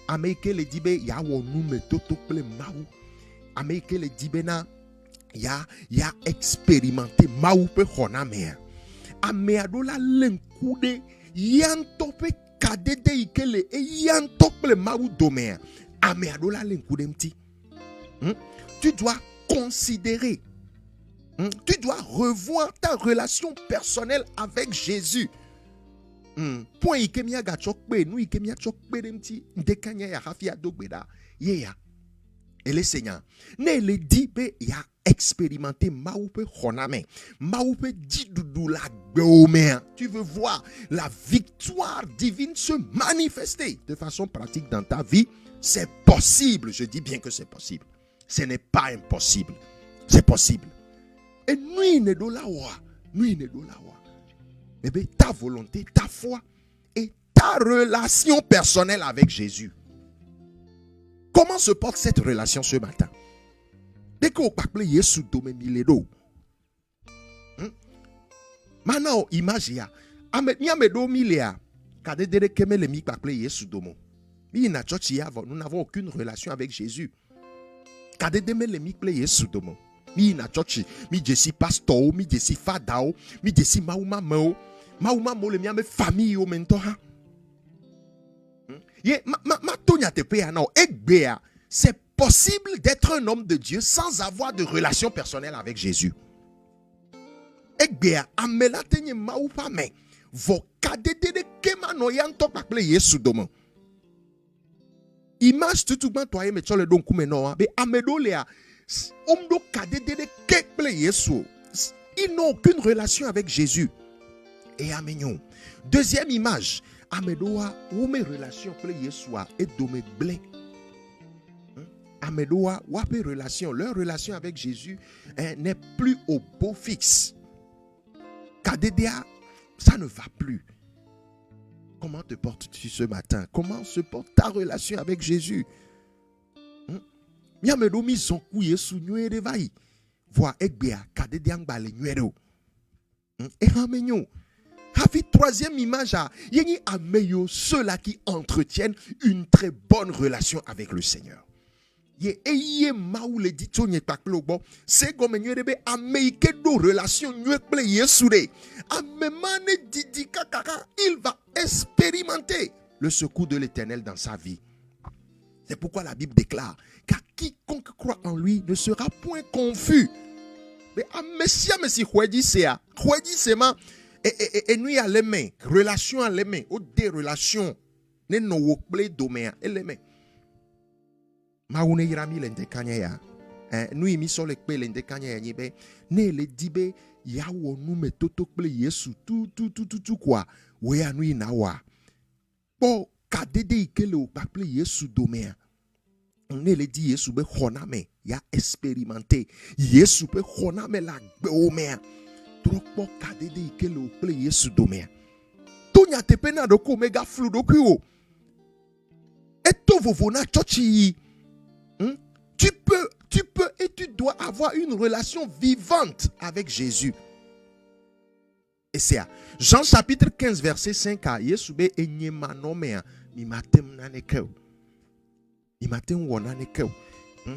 S2: Ameke le dibe ya wonu me toto ple mau. Ameke le dibe na ya expérimenté mau pe khona me. Ame adola lenkude yanto pe kadede ikele e yanto ple mau dome. Ame adola lenkude mti. Tu dois considérer. Tu dois revoir ta relation personnelle avec Jésus. Point ikemia ga chokbe nu ikemia chokbe demti ndekanya ya hafia dogbeda yeya. Et le Seigneur ne le dit pe ya expérimenté maoupe honame maoupe didoudou la gbeome. Tu veux voir la victoire divine se manifester de façon pratique dans ta vie? C'est possible. Je dis bien que c'est possible. Ce n'est pas impossible. C'est possible. Et nous ne do la wa, mais bien ta volonté, ta foi et ta relation personnelle avec Jésus. Comment se porte cette relation ce matin? Dès que vous parlez Yesu dome miledo. Maintenant image ya, ametnia medo milea, kade dere keme le mi parler Yesu domo. Mi na chochi ya, nous n'avons aucune relation avec Jésus. Kade deme le mi parler Yesu domo. Mi na chochi, mi jesi pastor, mi jesi fadao, mi jesi mauma mo le mi ame famille o mentoha. Ye ma tonya te pe ana ekbea. C'est possible d'être un homme de Dieu sans avoir de relation personnelle avec Jésus. Ekbea amela tenye maupa me. Vo kadede de kema no yanto pakle Yesu domo. Image tout ban toye me chole don kume no be amedo lea. Ils n'ont aucune relation avec Jésus. Et amen. Deuxième image. Amedoa ou mes relations ple Yesua et dome blé. Amedoa ou mes relations, leur relation avec Jésus n'est plus au beau fixe. Kadedea, ça ne va plus. Comment te portes-tu ce matin? Comment se porte ta relation avec Jésus? Miamedo mi zonku Yesu nyuere vai. Voix ekbea kadediang bale nyuero. Et ramenyo. Hafi troisième image à yengi ameyo ceux-là qui entretiennent une très bonne relation avec le Seigneur. Ye eye maou le dito nye taklo bo. C'est comme nyuerebe ameike do relation nyuekble Yesu de. Amemane didi kakaka. Il va expérimenter le secours de l'Éternel dans sa vie. C'est pourquoi la Bible déclare car quiconque croit en lui ne sera point confus. Mais à Messia Messi Huedi Sea, Huedi Sema et nous à l'aimer, relation à l'aimer, ou des relations, ne no wokble domaine et l'aimer. Maoune Irami l'ende kanya nous imi sur le pe l'ende kanya nibe, ne le dibe yawo nous me totokble Yesu tout quoi, wea nous inawa. Po kadede ikele ou pakple Yesu domaine. On ne le dit Yesu be honame ya expérimenté Yesu be honame la gbeome trop po kadede ikele o ple Yesu dome tonya te pena do ko mega flu do kuo eto vovona chochi. Tu peux et tu dois avoir une relation vivante avec Jésus. Et c'est à Jean chapitre 15 verset 5 à Yesu be enyema nome mi matem nanekeu.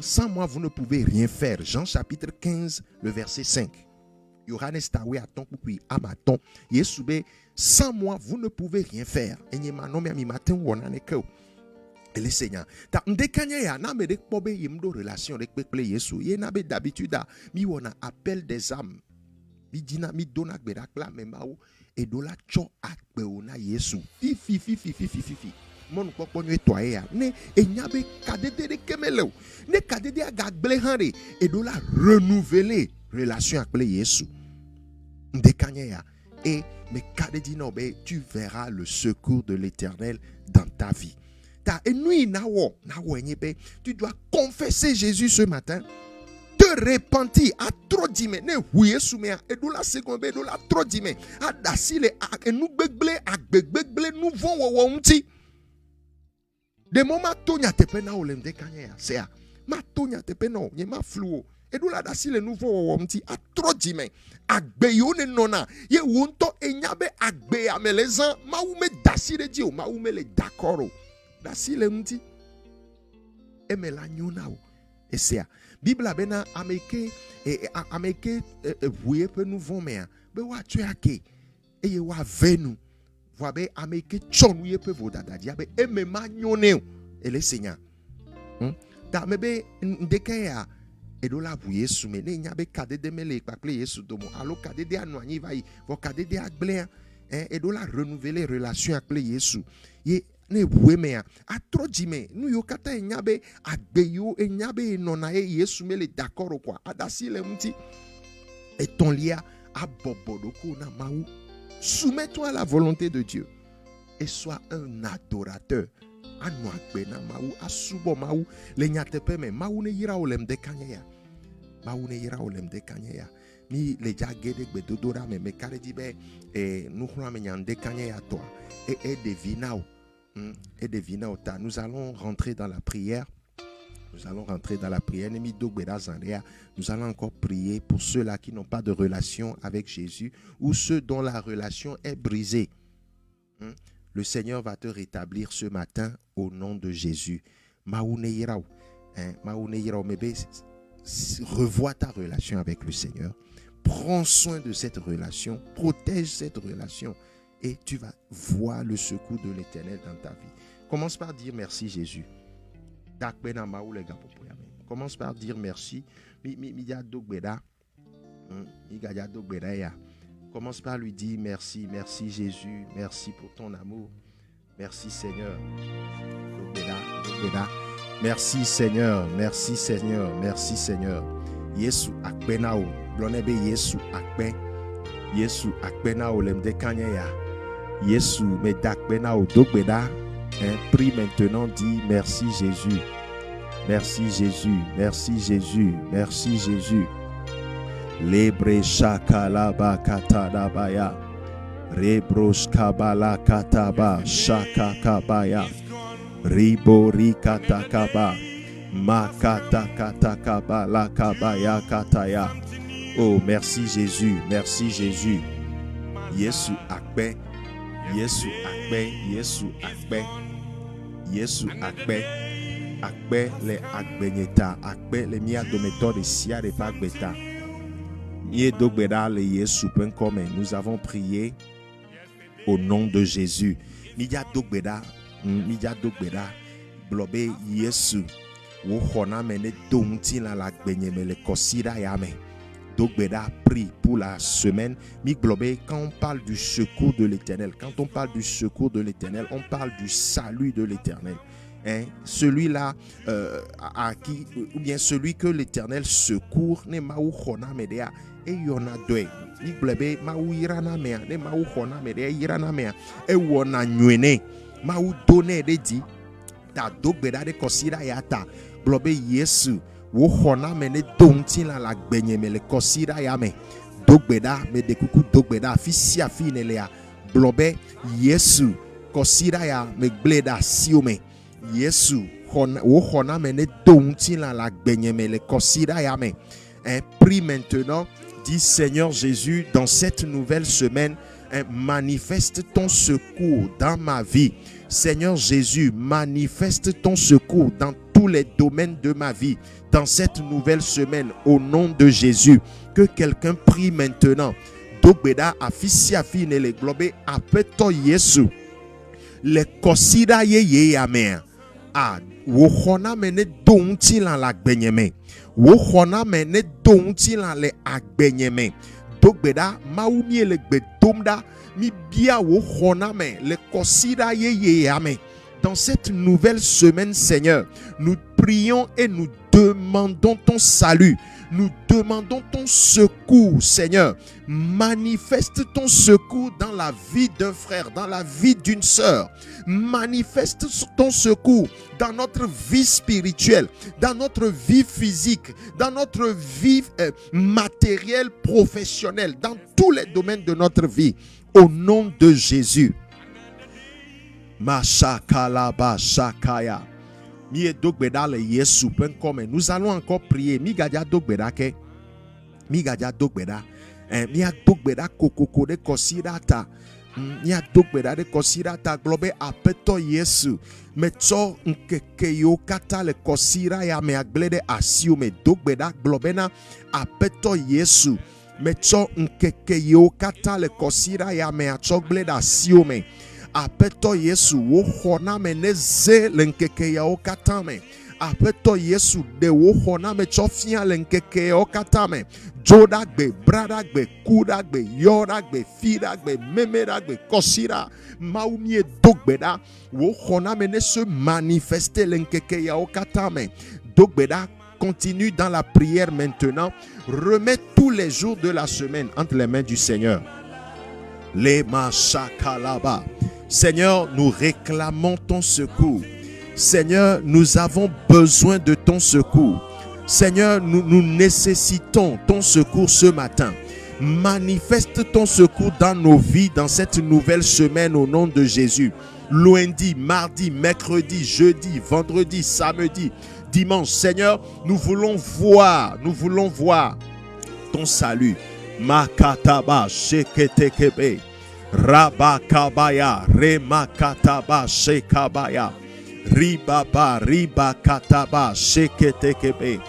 S2: Sans moi, vous ne pouvez rien faire. Jean chapitre 15, le verset 5. Sans moi, vous ne pouvez rien faire. Et le Seigneur, d'habitude, appel des âmes. Et de la cho akbeona Yesu. Fifi. Mon papa nettoyer ne enyabe kadede de kemelo ne kadede agagble hanre et de la renouveler relation avec Jésus ndekanya et me kadedi no be tu verras le secours de l'Éternel dans ta vie. Ta enui nawo nyebe, tu dois confesser Jésus ce matin, te repentir à trop dime ne huye soumea et de la seconde de la trop dime a dasile a nous begble agbegbele nous vont wonti. De moment tonya tepena olem de kanya c'est ma tonya tepena nye ma fluo Et d'où la dasi le nouveau womti a trop dit mais agbe yo ne nona ye wonto enyabe agbe amelezan ma ou me dasi le dio ma ou me le d'accord dasi le mti e me la nyona o et c'est Bible bena ameke vuye pe nous vont mais be wa tu ake e ye wa venu wa be ameke chonu ye pe vodada dia be e me ma nyone e le seigneur da me be ndeke ya edo la bu Yesu me ne nyabe kade de mele paple Yesu domo alo kade de anwanyi vai vo kade de agble edo la renouveler relation avec Yesu ye ne bue me a tro di me nu yo kata nyabe agbe yo nyabe nona Yesu me le d'accord quoi adasi le mti et ton lia a bobodoko na maou soumets-toi à la volonté de Dieu et sois un adorateur anu agbe na maou asubo maou le nyatepe me maou ne yira olem de kanya maou ne yira olem de kanya mi le jagede gbe dodora me kare di be nous croit me nyande kanya toi et devinao et devinao ta nous allons rentrer dans la prière. Nous allons rentrer dans la prière. Nous allons encore prier pour ceux-là qui n'ont pas de relation avec Jésus ou ceux dont la relation est brisée. Le Seigneur va te rétablir ce matin au nom de Jésus. Revois ta relation avec le Seigneur. Prends soin de cette relation. Protège cette relation. Et tu vas voir le secours de l'Éternel dans ta vie. Commence par dire merci Jésus. Commence par dire merci. Commence par lui dire merci, merci Jésus, merci pour ton amour. Merci Seigneur. Merci Seigneur, merci Seigneur, merci Seigneur. Yesu akbenao, blonebe Yesu akben. Yesu akbenao lemde kanyaya. Yesu medakbenao dogbeda. Prie maintenant, dis merci Jésus. Merci Jésus, merci Jésus, merci Jésus. Lebre shakalaba katadabaya. Rebrosh kabala kataba shakakabaya. Ribori katakaba. Makata katakaba la kabaya kataya. Oh, merci Jésus, merci Jésus. Yesu akbe. Yesu akbe, Yesu akbe. Yesu akbe. Akbe le akbenyeta, akbe le mia dometo de sia de pagbeta. Mie dogbeda le Yesu penkome. Nous avons prié au nom de Jésus. Mia dogbeda, blobe Yesu. Wo khona mene domti la akbenye me le kosira yame. Dogbeda prie pour la semaine. Miglobé, quand on parle du secours de l'Éternel, quand on parle du secours de l'Éternel, on parle du salut de l'Éternel. Celui-là à qui, ou bien celui que l'Éternel secourt, ne maou khona medea et yona doe. Miglobé maou irana mea, ne maou khona medea irana mea et wona nyene maou donne de di ta dogbeda de kosira yata blobe Yesu. Wo khona mene donti la gbenye me le kosira yame dogbeda me de kuku dogbeda fi ne lea blobe Yesu kosira ya me bleda siome Yesu wo khona mene donti la gbenye me le kosira yame. Prie maintenant, dis Seigneur Jésus, dans cette nouvelle semaine, manifeste ton secours dans ma vie. Seigneur Jésus, manifeste ton secours dans tous les domaines de ma vie. Dans cette nouvelle semaine, au nom de Jésus, que quelqu'un prie maintenant. Dogbeda afisi afi ne le globe apeto Yesu. Le kosida ye yame. Ah, wo khona mene donti la gbenyeme. Wo khona mene donti la le agbenyeme. Dogbeda maumi le gbedomda mi bia wo khona me le kosida ye yame. Dans cette nouvelle semaine, Seigneur, nous prions et nous demandons ton salut. Nous demandons ton secours, Seigneur. Manifeste ton secours dans la vie d'un frère, dans la vie d'une sœur. Manifeste ton secours dans notre vie spirituelle, dans notre vie physique, dans notre vie matérielle, professionnelle, dans tous les domaines de notre vie. Au nom de Jésus. Mashakalaba shakaya. Mi dogbeda le Yesu penkome. Nous allons encore prier. Mi gadia dogbeda ke. Mi gadia dogbeda. Mi a dogbeda kokoko de kosirata. Mi a dogbeda de kosirata globe apeto Yesu. Metso nkeke yo kata le kosira ya me aglede asio me dogbeda globena apeto Yesu. Metso nkeke yo kata le kosira ya me achoglede asio me. Apeto Yesu wo hona me neze le nkeke ya o kata me. Apeto Yesu de wo hona me chofia le nkeke ya o kata me. Jodagbe, bradagbe, kudagbe, yoragbe, fidagbe, memeragbe, kosira, maumie dogbeda, wo hona me ne se manifester le nkeke ya o kata me. Dogbeda continue dans la prière maintenant. Remets tous les jours de la semaine entre les mains du Seigneur. Les machakalaba. Seigneur, nous réclamons ton secours. Seigneur, nous avons besoin de ton secours. Seigneur, nous nécessitons ton secours ce matin. Manifeste ton secours dans nos vies, dans cette nouvelle semaine au nom de Jésus. Lundi, mardi, mercredi, jeudi, vendredi, samedi, dimanche. Seigneur, nous voulons voir ton salut. Makataba sheketekebe. Rabakabaya remakataba shekabaya. Ribaba ribakataba sheketekebe.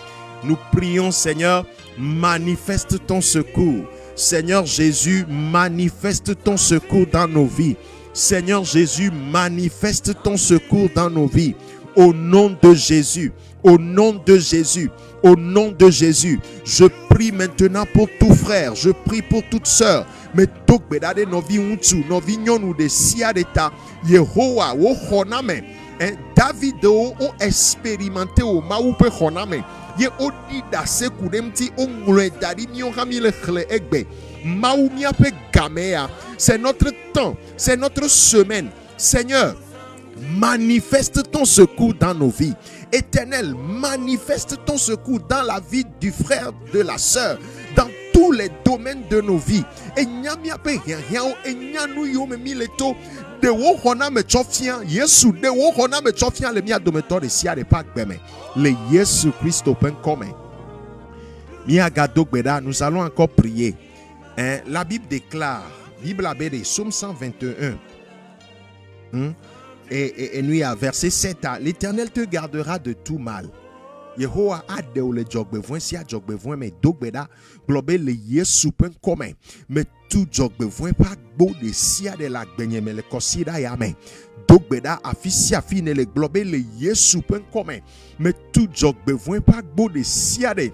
S2: Nous prions, Seigneur, manifeste ton secours. Seigneur Jésus, manifeste ton secours dans nos vies. Seigneur Jésus, manifeste ton secours dans nos vies. Au nom de Jésus, au nom de Jésus, au nom de Jésus, je prie maintenant pour tout frère, je prie pour toute sœur. Mais dogbedade novi untu, novi nyonu de siadeta, Yehowa wo honame. David o expérimenté o maoupe honame. Ye odi da se kudemti o ngre dadi mio hamile khle egbe. Maoumia pe gamea. C'est notre temps, c'est notre semaine. Seigneur, manifeste ton secours dans nos vies. Éternel, manifeste ton secours dans la vie du frère, de la sœur, dans tous les domaines de nos vies. Et nyamia pe rien et nyanu yo me mileto de wo hona me chofia Yesu de wo hona me chofia le mia dometor de sia de pak beme le Yesu Christ open come mia gado gbeda. Nous allons encore prier. La Bible déclare, Bible abédé, Psaume 121 et nous à verset 7, l'Éternel te gardera de tout mal. Yehowa ade ou le jogbevoin si a jogbevoin mais dogbeda globé le Yesu pen comme mais tout jogbevoin pas beau de sia de la gbenye mais le kosida ya mais dogbeda afisi afine le globé le Yesu pen comme mais tout jogbevoin pas beau de sia de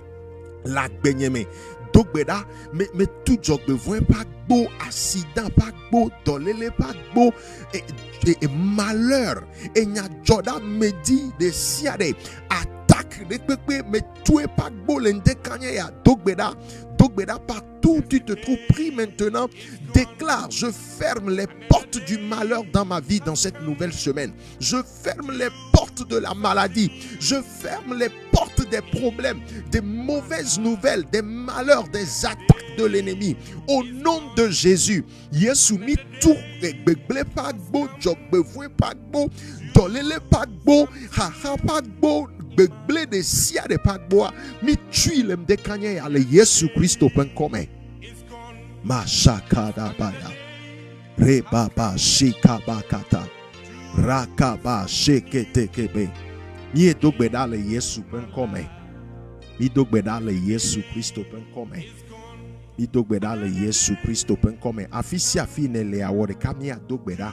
S2: la gbenye mais dogbeda mais tout jogbevoin pas beau accident pas beau dolele pas beau et malheur et nya joda medi de sia de mais tu es pas beau ya dogbeda partout où tu te trouves. Prie maintenant, déclare: je ferme les portes du malheur dans ma vie dans cette nouvelle semaine. Je ferme les portes de la maladie. Je ferme les portes des problèmes, des mauvaises nouvelles, des malheurs, des attaques de l'ennemi. Au nom de Jésus, Yesu mi tout begle pas beau, jogbevoin pas beau, dolele pas beau, haha pas beau. Begle de sia de pagboa mi tui lem de kanye ale Yesu Christ open come ma shakada baya rebaba shikabakata rakaba sheketekebe mi dogbeda le Yesu open come mi dogbeda le Yesu Christ open come mi dogbeda le Yesu Christ open come afisi afine le awore kamia dogbeda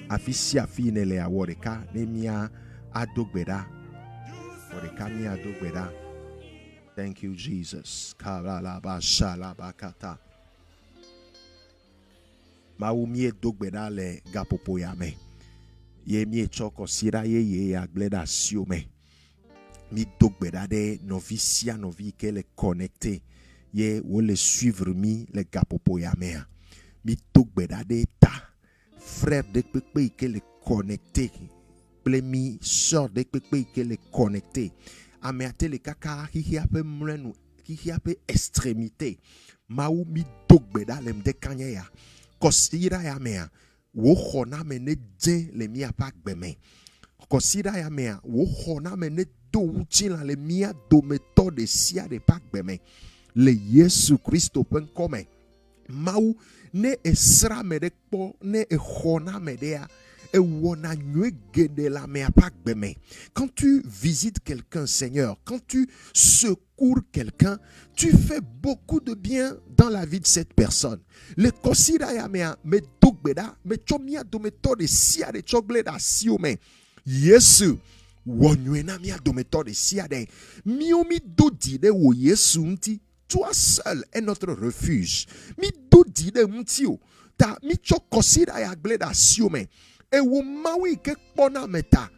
S2: afisi afine le awore ka nemia adogbeda. Thank you, Jesus. Maumie dogbeda le gapopoyame. Ye mie choko sira ye agleda siome. Mi dogbeda de novicia novi ke le connecté. Ye ou le suivre mi le gapopoyame. Mi dogbeda de ta. Frère de pepe ke le connecté. Mi sort de pepe que les connecter ameate le kaka hi ape mrenu hi ape extrémité maou mi dogbeda lem de kanya kosira ya mea wo khona mene je le mi apak beme kɔsida ya mea wo xɔna me ne do ŋuti la le mia dometɔ de sia de ƒe agbe me le Yesu Kristo ƒe ŋkɔ me. Mawu ne esra me de kpɔ ne exɔna me dea ewɔna nyuie geɖe le amea ƒe agbe me. Quand tu visites quelqu'un, Seigneur, quand tu secours quelqu'un, tu fais beaucoup de bien dans la vie de cette personne. Le kɔsida ya mea me do gbe ɖa me tsɔ mia dometɔ de sia de tsɔ gble ɖe asiwo me. Yesu wɔ nyuie na mia dometɔ de sia de. Mio mi do di ɖe wo Yesu ŋuti. Toi seul est notre refuge. Mi do di ɖe ŋuti o. Ta mi tsɔ kɔsida ya gble ɖe asiwo me. Ewo mawu ke kpɔna me ta.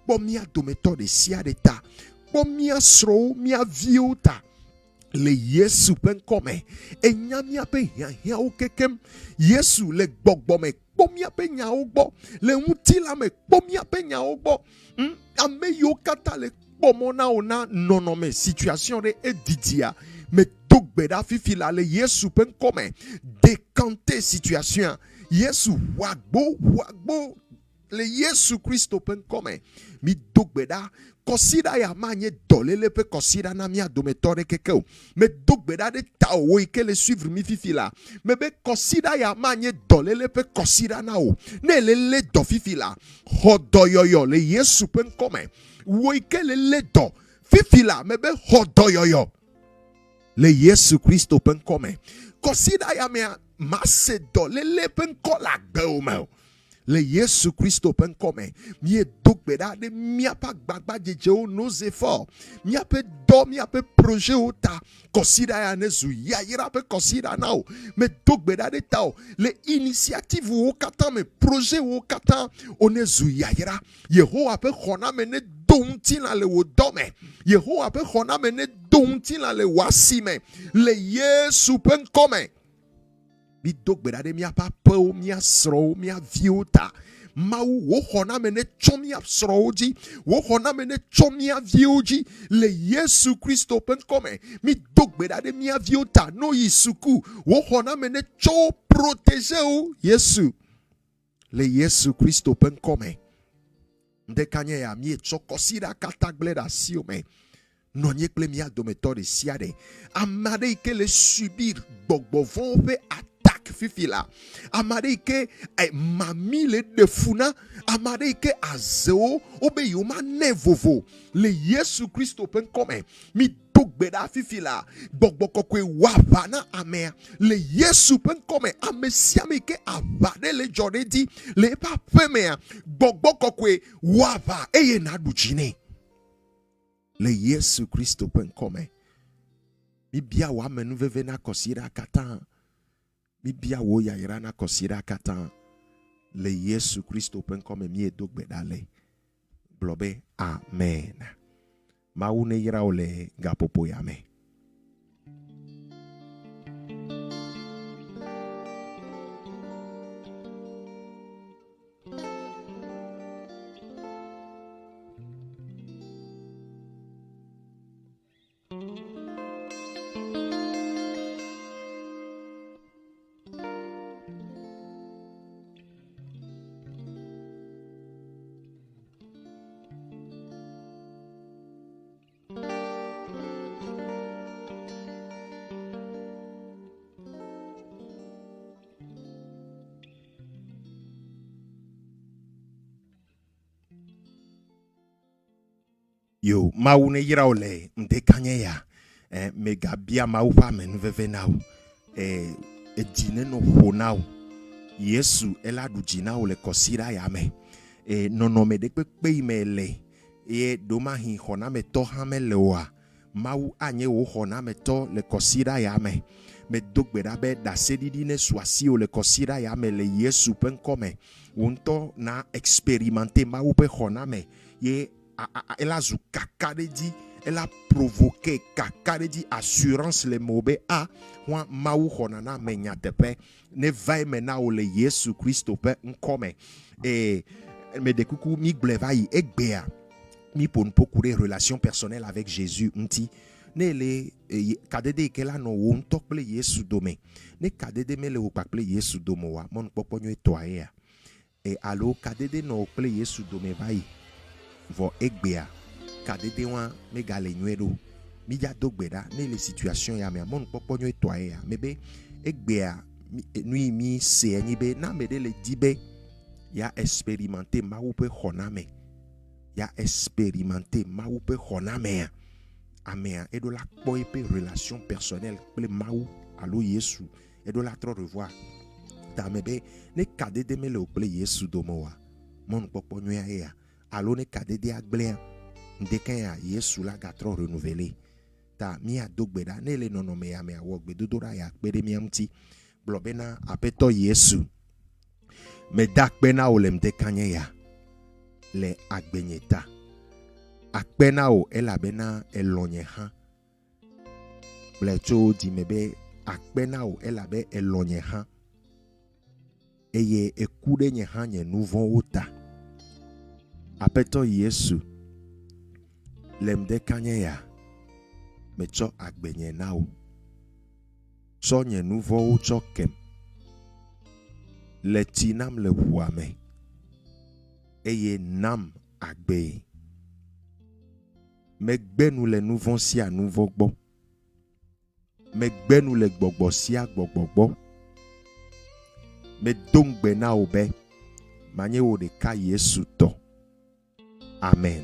S2: Kpɔ mia dometɔ de sia de ta. Kpɔ mia srɔ̃wo, mia viwo ta. Le Yesu ƒe ŋkɔ me. Enya miaƒe hiahiãwo kekem. Yesu le gbɔgbɔ me. Kpɔ miaƒe nyawo gbɔ. Le ŋutilã me. Kpɔ miaƒe nyawo gbɔ. Ame yiwo katã le kpɔmɔ na wo na nɔnɔme situation ɖe edidia. Me do gbe ɖa fifi la le Yesu ƒe ŋkɔ me. Décanter situation. Yesu wagbo le Yesu Kristo ƒe ŋkɔ me. Mi do gbe ɖa. Kɔsida ya ma nye dɔléle ƒe kɔsida na mia dometɔ ɖe keke o. Me do gbe ɖa ɖe ta wo yi ke le suivre mi fifi la. Me be kɔsida ya ma nye dɔléle ƒe kɔsida na o. Ne le lé dɔ fifi la. Xɔ dɔyɔyɔ le Yesu ƒe ŋkɔ me. Wo yi ke le lé dɔ fifi la me be xɔ dɔyɔyɔ le Yesu Kristo ƒe ŋkɔ me. Kɔsida ya mea ma se dɔléle ƒe ŋkɔ le agbewo me o. Le Yesu Kristo ƒe ŋkɔ me, mie do gbe ɖa ɖe miaƒe agbagba dzedzewo nos efforts, miaƒe dɔ, miaƒe projetwo ta. Kɔsida ya ne zu yayra ƒe kɔsida na o. Me do gbe ɖa ɖe ta o. Le initiative wo katã me, projet wo katã o ne zu yayra. Yehowa ƒe xɔname ne do ŋutilã le wo dɔ me. Yehowa ƒe xɔname ne do ŋutilã le wo asi me. Le Yesu ƒe ŋkɔ me. Mi do gbe ɖa ɖe miaƒe aƒewo, mia srɔ̃wo, mia viwo ta. Mawu wo xɔname ne tsɔ mia srɔ̃wo dzi, wo xɔname ne tsɔ mia viwo dzi. Le Yesu Kristo ƒe ŋkɔ me. Mi do gbe ɖa ɖe mia viwo ta. No yi suku. Wo xɔname ne tsɔ wo protéger wo. Yesu. Le Yesu Kristo ƒe ŋkɔ me. Ndeka nye ya mi tsɔ kɔsida katã gble ɖe asiwo me. Nɔnye kple mia dometɔ de sia de. Ame aɖe yi ke le subir gbɔgbɔvɔwo ƒe fifi la. Ame aɖe yi ke mami le ɖe fu na. Ame aɖe yi ke azewo wobe yewo ma nɛ vovo. Le Yesu Kristo ƒe ŋkɔ me. Mi do gbe ɖa fifi la. Gbɔgbɔ kɔkɔe wɔ aʋa na amea. Le Yesu ƒe ŋkɔ me. Ame sia ame yi ke aʋa ɖe le dzɔ ɖe dzi. Le eƒe aƒe mea. Gbɔgbɔ kɔkɔe wɔ aʋa eye naɖu dzi nɛ. Le Yesu Kristo ƒe ŋkɔ me. Mi bia wɔ ame nuveve na kɔsida katã. Mi bia wo yayra na kɔsida katã. Le Yesu Kristo ƒe ŋkɔ me mi do gbe ɖa le. Gblɔ be amen. Mawu ne yra wo le gaƒoƒo ya me. Yo, mawu ne yira ole ndekanye ya. Mega bia mawu pa menuveve na wo. Edine no ho na wo. Yesu ela du jina wo le kɔsida ya me. Nɔnɔme de kpekpe me le. Doma hi xɔna me tɔ hã me le wa. Mawu anye wo xɔna me tɔ le kɔsida ya me. Me do gbe ɖa be ɖaseɖiɖi ne su asi wo le kɔsida ya me le Yesu ƒe ŋkɔ me. Wo ŋutɔ na expérimenter mawu ƒe xɔna me. Ye elle a zu kaka de di, elle a provoqué kaka de di assurance le mobe a wa mawu honana me nyatepe ne vai mena o le Yesu Kristo pe nkome me de kuku mi glevai egbea mi pour une relation personnelle avec Jésus nti ne le kadede kela no wo ntokple Yesu dome ne kadede me le wo pakple Yesu domo wa mon poponyo etoa e alo kadede no kple Yesu dome vai vo egbea kadede wa megale nywero mi ja dogbeda ne les situations ya me amon popo nyo to ya mebe egbea nui mi se ni be na me de le dibe ya expérimenter ma ou pe honame ya expérimenter ma ou pe honame amea et de la pe relation personnelle ple ma ou allo Yesu et de la trop revoir ta mebe ne kadede me le ple Yesu domoa mon popo nyo ya allo ne kadede agblea ndeken ya Yesu la ga trop renouveler ta mi adogbeda ne le nonome ya me awogbe dodora ya kpere mi amti blobena apeto Yesu me dakpena o lem dekanye ya le agbenyeta akpena o elabena elonye ha blecho di mebe akpena o elabe elonye ha eye ekude nye ha nye nouveau ota apeto Yesu lem dekanye ya me cho agbenye na o cho nye nouveau cho kem le tinam le wuame eye nam agbe me gbenu le nouveau si a nouveau gbo me gbenu le gbogbo si a gbogbo me dongbe na obe manye wo de ka Yesu to amen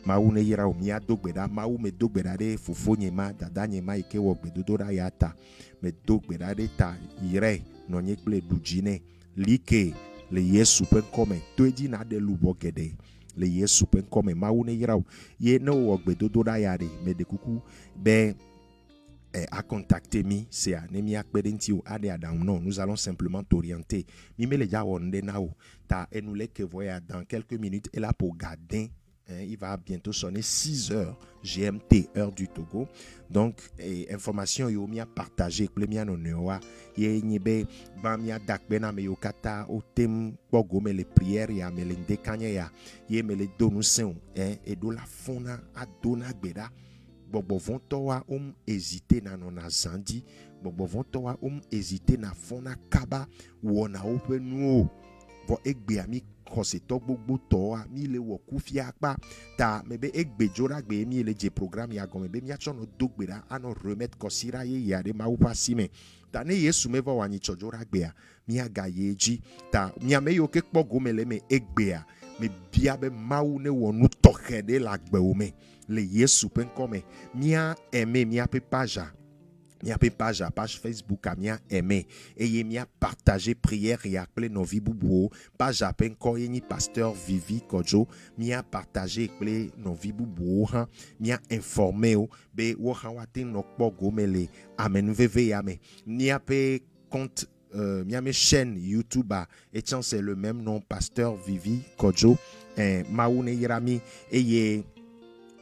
S2: mawu ne yira o mi adogbeda mawu me dogbeda de fofo nyema dada nyema ike wo gbedodora ya ta me dogbeda de ta ire no nye kple dujine like le Yesu pen come to edi na de lubo gede le Yesu pen come mawu ne yira o ye no wo gbedodora ya de me de kuku be à contacter mi c'est à nemi akpedenti ou ade adam non nous allons simplement t'orienter mi me le ja wonde na o ta enule que voya dans quelques minutes et là pour garder. Il va bientôt sonner 6 heures GMT, heure du Togo. Donc, information yo mi a partagé plemian onewa ye nyebe ba mi a dakbena me yokata o tem bogo me les prières ya me le ndekanya ya ye me le donu sen et do la fona a dona gbeda bobo vonto wa hésiter na non azandi bobo vonto wa hésiter na fona kaba wona openu vo egbe ami konseto gbogbo to a mi le wo kufia akpa ta mebe egbejora gbe mi le je programme ya gome be mi achono dogbera ano remettre kosira ye ya de ma upa sime ta ne Yesu me va wani chojora gbe a mi aga yeji ta mi ame yo ke kpo gome le me egbe a me bia be mawu ne wonu tokede la gbe o me le Yesu pen come mi a aimé mi a pe paja mi a page Facebook a mi a aimé et mi a partagé prière et appelé nos vies boubou page a pen ko ni pasteur Vivi Kojo mi a partagé appelé nos vies boubou mi a informé o be wo ha watin no kpogo mele amen veve ya me mi a pe compte mi a mes chaîne YouTube et c'est le même nom pasteur Vivi Kojo maune yirami et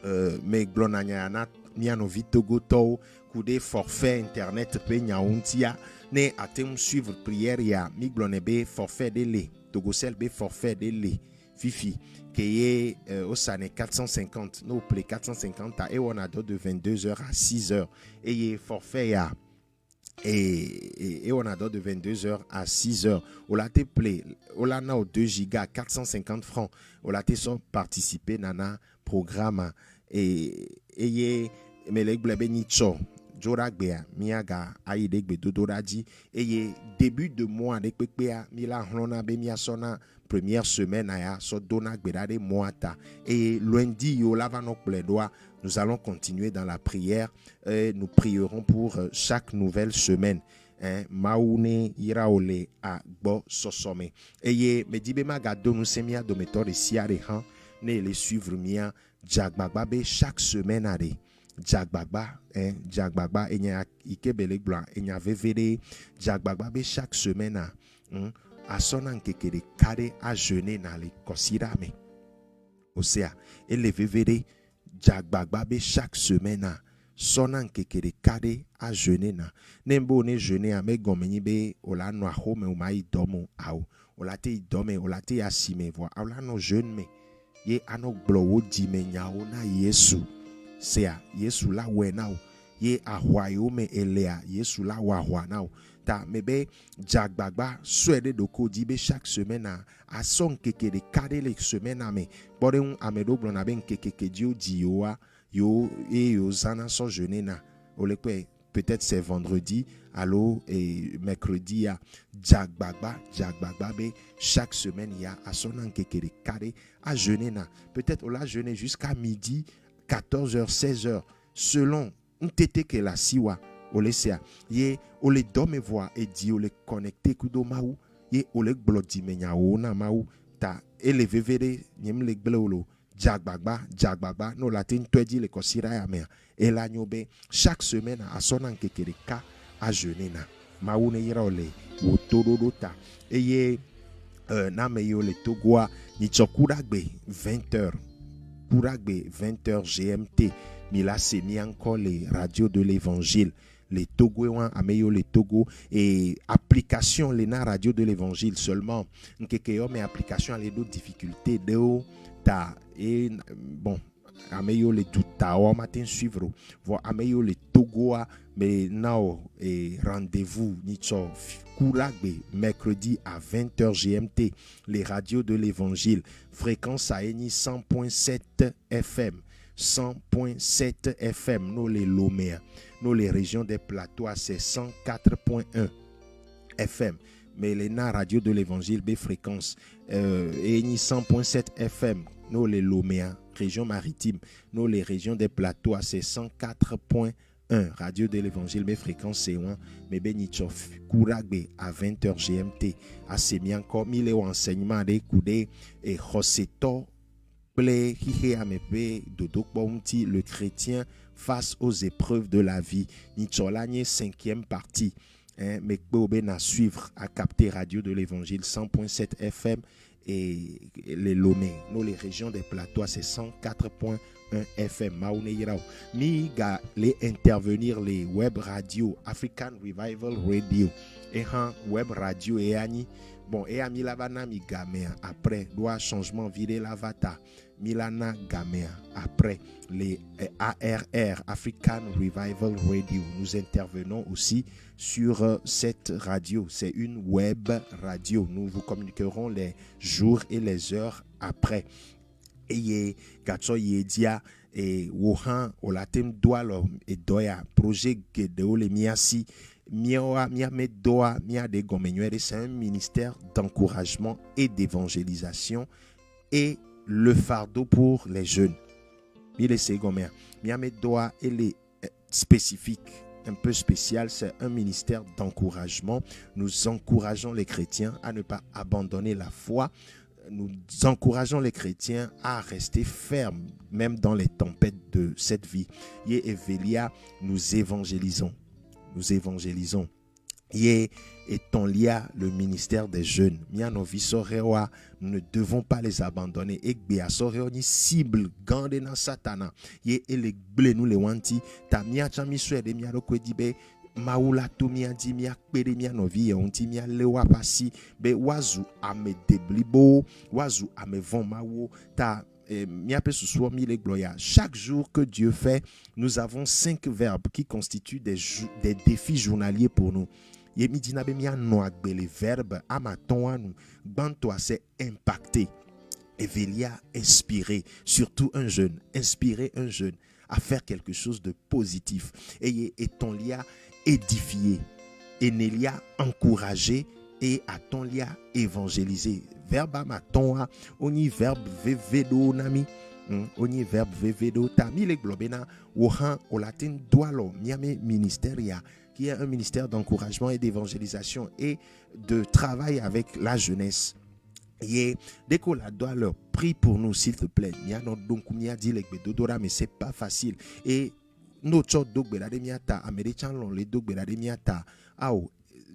S2: me glonanya miano vitogo to kude forfait internet pe nyauntia ne atem suivre prière ya miglonebe forfait de le togosel be forfait de le fifi que au sane 450 no play 450 et on a de 22h à 6h et forfait ya et on a de 22h à 6h on l'a te play on l'a na 2 giga 450 francs on l'a te son participer nana programme et me le gblebe ni cho jora gbea miaga aide gbe dodoraji et début de mois de pepea mi la hlona be mi asona première semaine aya so dona gbeda de moata et lundi yo lava no pledoa nous allons continuer dans la prière nous prierons pour chaque nouvelle semaine maune iraole a gbo sosome et me dibe maga donu semia do méthode siare han ne le suivre mia jagbagba be chaque semaine ade jagbagba jagbagba enya ikebele blanc enya vevere jagbagba be chaque semaine a sona nkekere kare a jeûner na le kosirame osea ele vevere jagbagba be chaque semaine sona nkekere kare a jeûner na nembo ne jeûner a me gomeni be ola no home o mai domo au ola te dome ola te asime vo ola no jeûne me ye ano blowo di me nyao na Yesu sea Yesu la we now ye ahwa yo me elea Yesu la wa hwa now ta mebe jagbagba swede doko dibe chaque semaine a son keke de kade les semaine ame bore un amedo blona ben keke dio dioa yo et yo zana so jeûner na olekwe peut-être c'est vendredi allo et mercredi à jagbagba be chaque semaine il y a à son keke de kade à jeûner na peut-être on l'a jeûner jusqu'à midi 14h 16h selon un tété que la siwa ole sea ye ole dome voix et di ole connecté kudo maou ye ole blodi menya ona maou ta élevé vere nyem le glolo jagbagba no latin twedi le kosira ya me et la nyobe chaque semaine à son ankekere ka a jeûner na maou ne yira ole wo tododo ta et ye na me yo le togoa ni chokuragbe 20h kuragbe 20h GMT mila c'est mis encore les radios de l'évangile les Togo ameyo les Togo et application les na radio de l'évangile seulement nkeke mais application les d'autres difficultés de ta et bon ameyo les douta o matin suivre voir ameyo les Togo mais now et rendez-vous nicho Kouragbe mercredi à 20h GMT les radios de l'évangile fréquence à Eni 100.7 FM 100.7 FM, nous les Lomé, nous les régions des plateaux, c'est 104.1 FM. Mais les radio de l'évangile, B fréquence, et 100.7 FM, nous les Lomé, région maritime, nous les régions des plateaux, c'est 104.1 radio de l'évangile, B fréquence, c'est 1, mais Benitchof, Kouragbe à 20h GMT, à Semi encore, mille enseignements des coudées et Roseto. Le chrétien face aux épreuves de la vie. Nicholani 5e partie. Mais na suivre à capter radio de l'évangile 100.7 FM et les Lomé. Nous les régions des plateaux c'est 104.1 FM. Mi ga les intervenir les web radio African Revival Radio et web radio et ani. Bon, et à Milavana mi gamea après doit changement virer l'avatar. Milana gamea après les ARR African Revival Radio. Nous intervenons aussi sur cette radio. C'est une web radio. Nous vous communiquerons les jours et les heures après. Et gatso yedia et wohan olatem doualo et doya projet gedeo le miasi. C'est un ministère d'encouragement et d'évangélisation et le fardeau pour les jeunes. Il est spécifique, un peu spécial, c'est un ministère d'encouragement. Nous encourageons les chrétiens à ne pas abandonner la foi. Nous encourageons les chrétiens à rester fermes, même dans les tempêtes de cette vie. Et Evelia, nous évangélisons. Nous évangélisons. Et étant lié le ministère des jeunes, nous ne devons pas les abandonner. Et ni cible gande na satana. Et les blé nous les wanti. Ta mia chami swede mia ro kwedibe. Maula to mia di mia kpere mia novi onti mia lewa pasi. Be wazu ame deblibo. Wazu ame von mawo. Ta chaque jour que Dieu fait, nous avons 5 verbes qui constituent des défis journaliers pour nous. Les verbes c'est impacter. Evelia, inspirer, surtout un jeune, inspirer un jeune à faire quelque chose de positif. Et ton lia édifier, et Nélia encourager, et à ton lia évangéliser. Verbe amaton on y verbe vevedo nami on y verbe vevedo tami le globena wohan au latin doalo miame ministéria qui est un ministère d'encouragement et d'évangélisation et de travail avec la jeunesse. Et dès qu'on la doit leur prie pour nous s'il te plaît. Mia no donc mia dit le bedodora mais c'est pas facile et notre dogbera de miata américain les dogbera de miata ao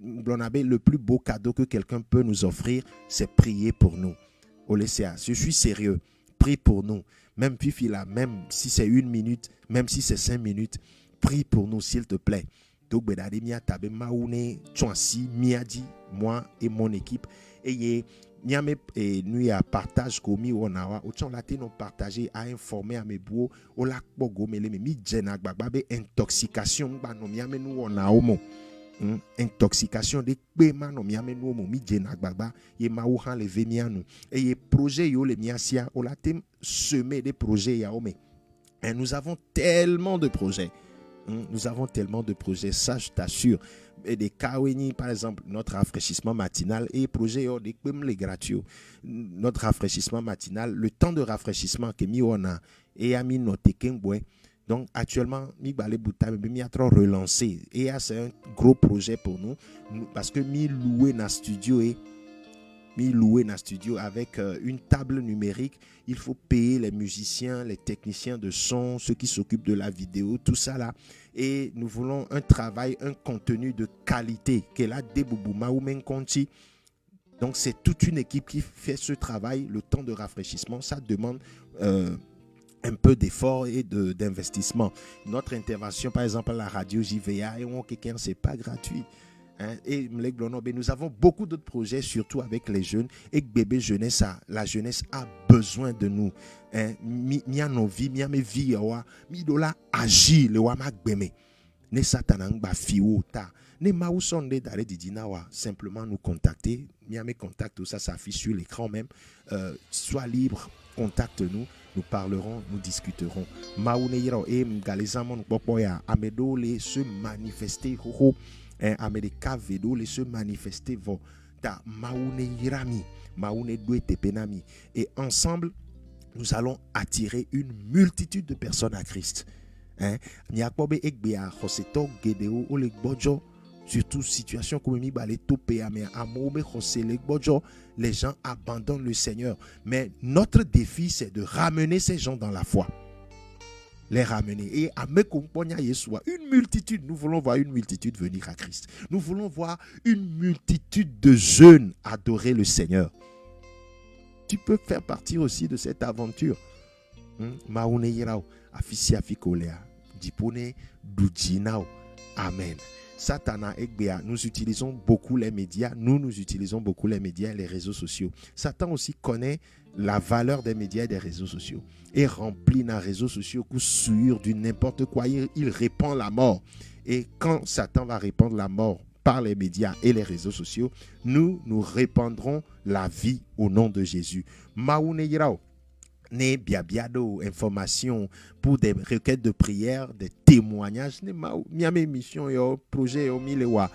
S2: le plus beau cadeau que quelqu'un peut nous offrir, c'est prier pour nous. Olésia, je suis sérieux. Prie pour nous. Même Fifi là, même si c'est 1 minute, même si c'est 5 minutes, prie pour nous s'il te plaît. Donc, moi et mon équipe. Et nous à partage komi onawa autant la nous partager à informer à mes beaux au lac bogo mais mi djena gbagba intoxication ba no miame nous onaomo intoxication de kpema no miame no mo mi jena gbagba ye ma wo han lever mianu et ye projet yo le miasia o la tem semer des projets ya ome. Et nous avons tellement de projets. Nous avons tellement de projets, ça je t'assure. Et des kaweni, par exemple, notre rafraîchissement matinal et projet des les gratuits. Notre rafraîchissement matinal, le temps de rafraîchissement que mi on a et a mi noté kengwe. Donc actuellement, mi balé bouta mi a trop relancé et c'est un gros projet pour nous parce que mi loué na studio et mi loué na studio avec une table numérique. Il faut payer les musiciens, les techniciens de son, ceux qui s'occupent de la vidéo, tout ça là. Et nous voulons un travail, un contenu de qualité. Donc c'est toute une équipe qui fait ce travail. Le temps de rafraîchissement, ça demande un peu d'effort et d'investissement. Notre intervention, par exemple, à la radio JVA, c'est pas gratuit. Et nous avons beaucoup d'autres projets, surtout avec les jeunes. Et bébé jeunesse, la jeunesse a besoin de nous. Mi a nos vies, mi a mes vies, mi dola agir le wa magbeme. Ne satanang ba fiota. Ne mausonde dare didinawa. Simplement nous contacter. Mi a mes contacts, tout ça s'affiche sur l'écran même. Sois libre, contacte-nous. Nous parlerons, nous discuterons. Maouneiro et mgalizamon popoya amedole se manifester ho. Amerika vedo les se manifester vont ta maune yirami maune douete penami et ensemble nous allons attirer une multitude de personnes à Christ. Nyakobe ekbea hoseto gedeo ole bojo surtout situation comme mi balé topé mais amobe hosele bojo les gens abandonnent le Seigneur mais notre défi c'est de ramener ces gens dans la foi. Les ramener et à me accompagner Yeshua. Une multitude, nous voulons voir une multitude venir à Christ. Nous voulons voir une multitude de jeunes adorer le Seigneur. Tu peux faire partie aussi de cette aventure. Maune yirao, afisi afikolea, dipone dujinao. Amen. Satana ekbea, nous utilisons beaucoup les médias. Nous utilisons beaucoup les médias et les réseaux sociaux. Satan aussi connaît la valeur des médias et des réseaux sociaux. Et remplit nos réseaux sociaux sur du n'importe quoi. Il répand la mort. Et quand Satan va répandre la mort par les médias et les réseaux sociaux, nous répandrons la vie au nom de Jésus. Maoune yirao. Ne biabiado information pour des requêtes de prière, des témoignages. Ne miame mission yo projet yo milewa.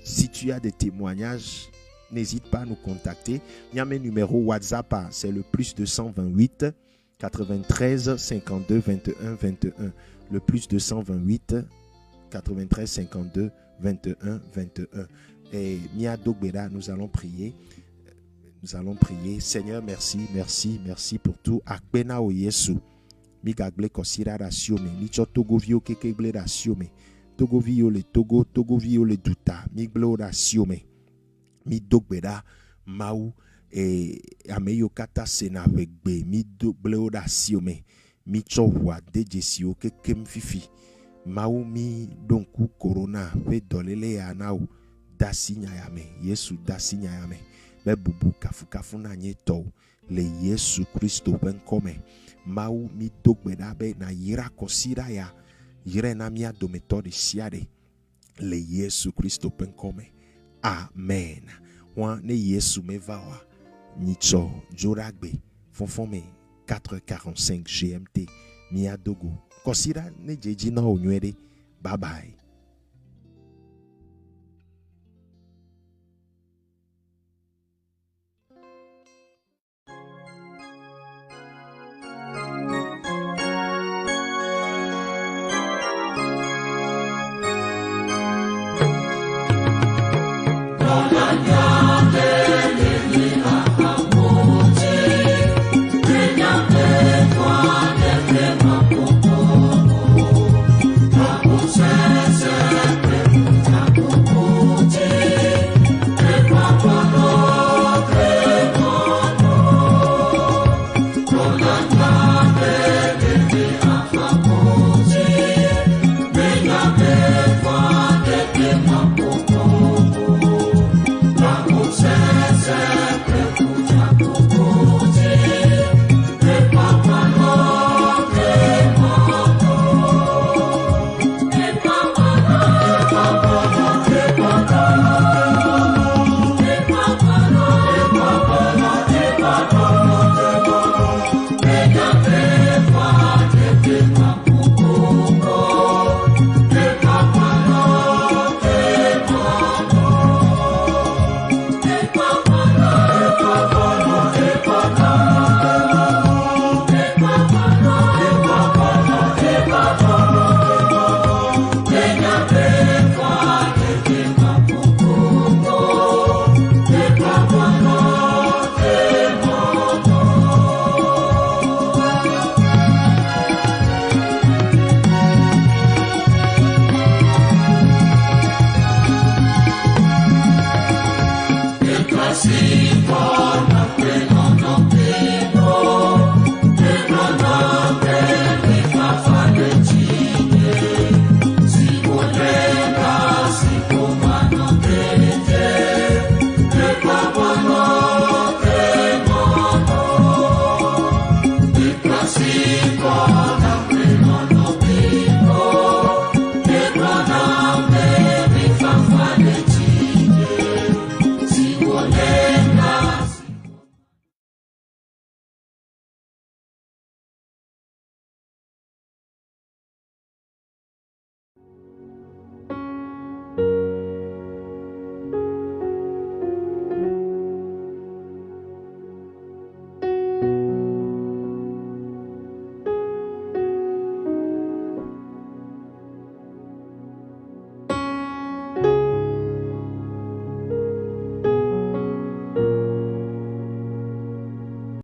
S2: Si tu as des témoignages, n'hésite pas à nous contacter. Miame numéro WhatsApp, c'est le plus 228 93 52 21 21. Le plus 228 93 52 21 21. Et Mia Dogbeda, nous allons prier. Nous allons prier. Seigneur, merci, merci, merci pour tout. Akbena o Yesu. Mi gagle kosira rasiome. Mi cho togo vio kekeble rasiome. Togo vio le togo, togo vio le duta. Mi glo rasiome. Mi dogbeda mau e ameyo kata sena vegbe. Mi dogblo rasiome. Mi cho wa de jesio kekem fifi. Mau mi donku corona ve dolele ya nau. Dasi nyayame. Yesu dasi nyayame. Me bubu kafu na nyeto le Yesu Kristo ben kome mau mi dogbeda be na yira kosira ya yire na mia dometori siade le Yesu Kristo ben kome. Amen. Wa ne Yesu me vawa nicho joragbe fonfome 4:45 GMT mia dogo kosira ne jeji na onywere. Bye bye.
S4: Classico.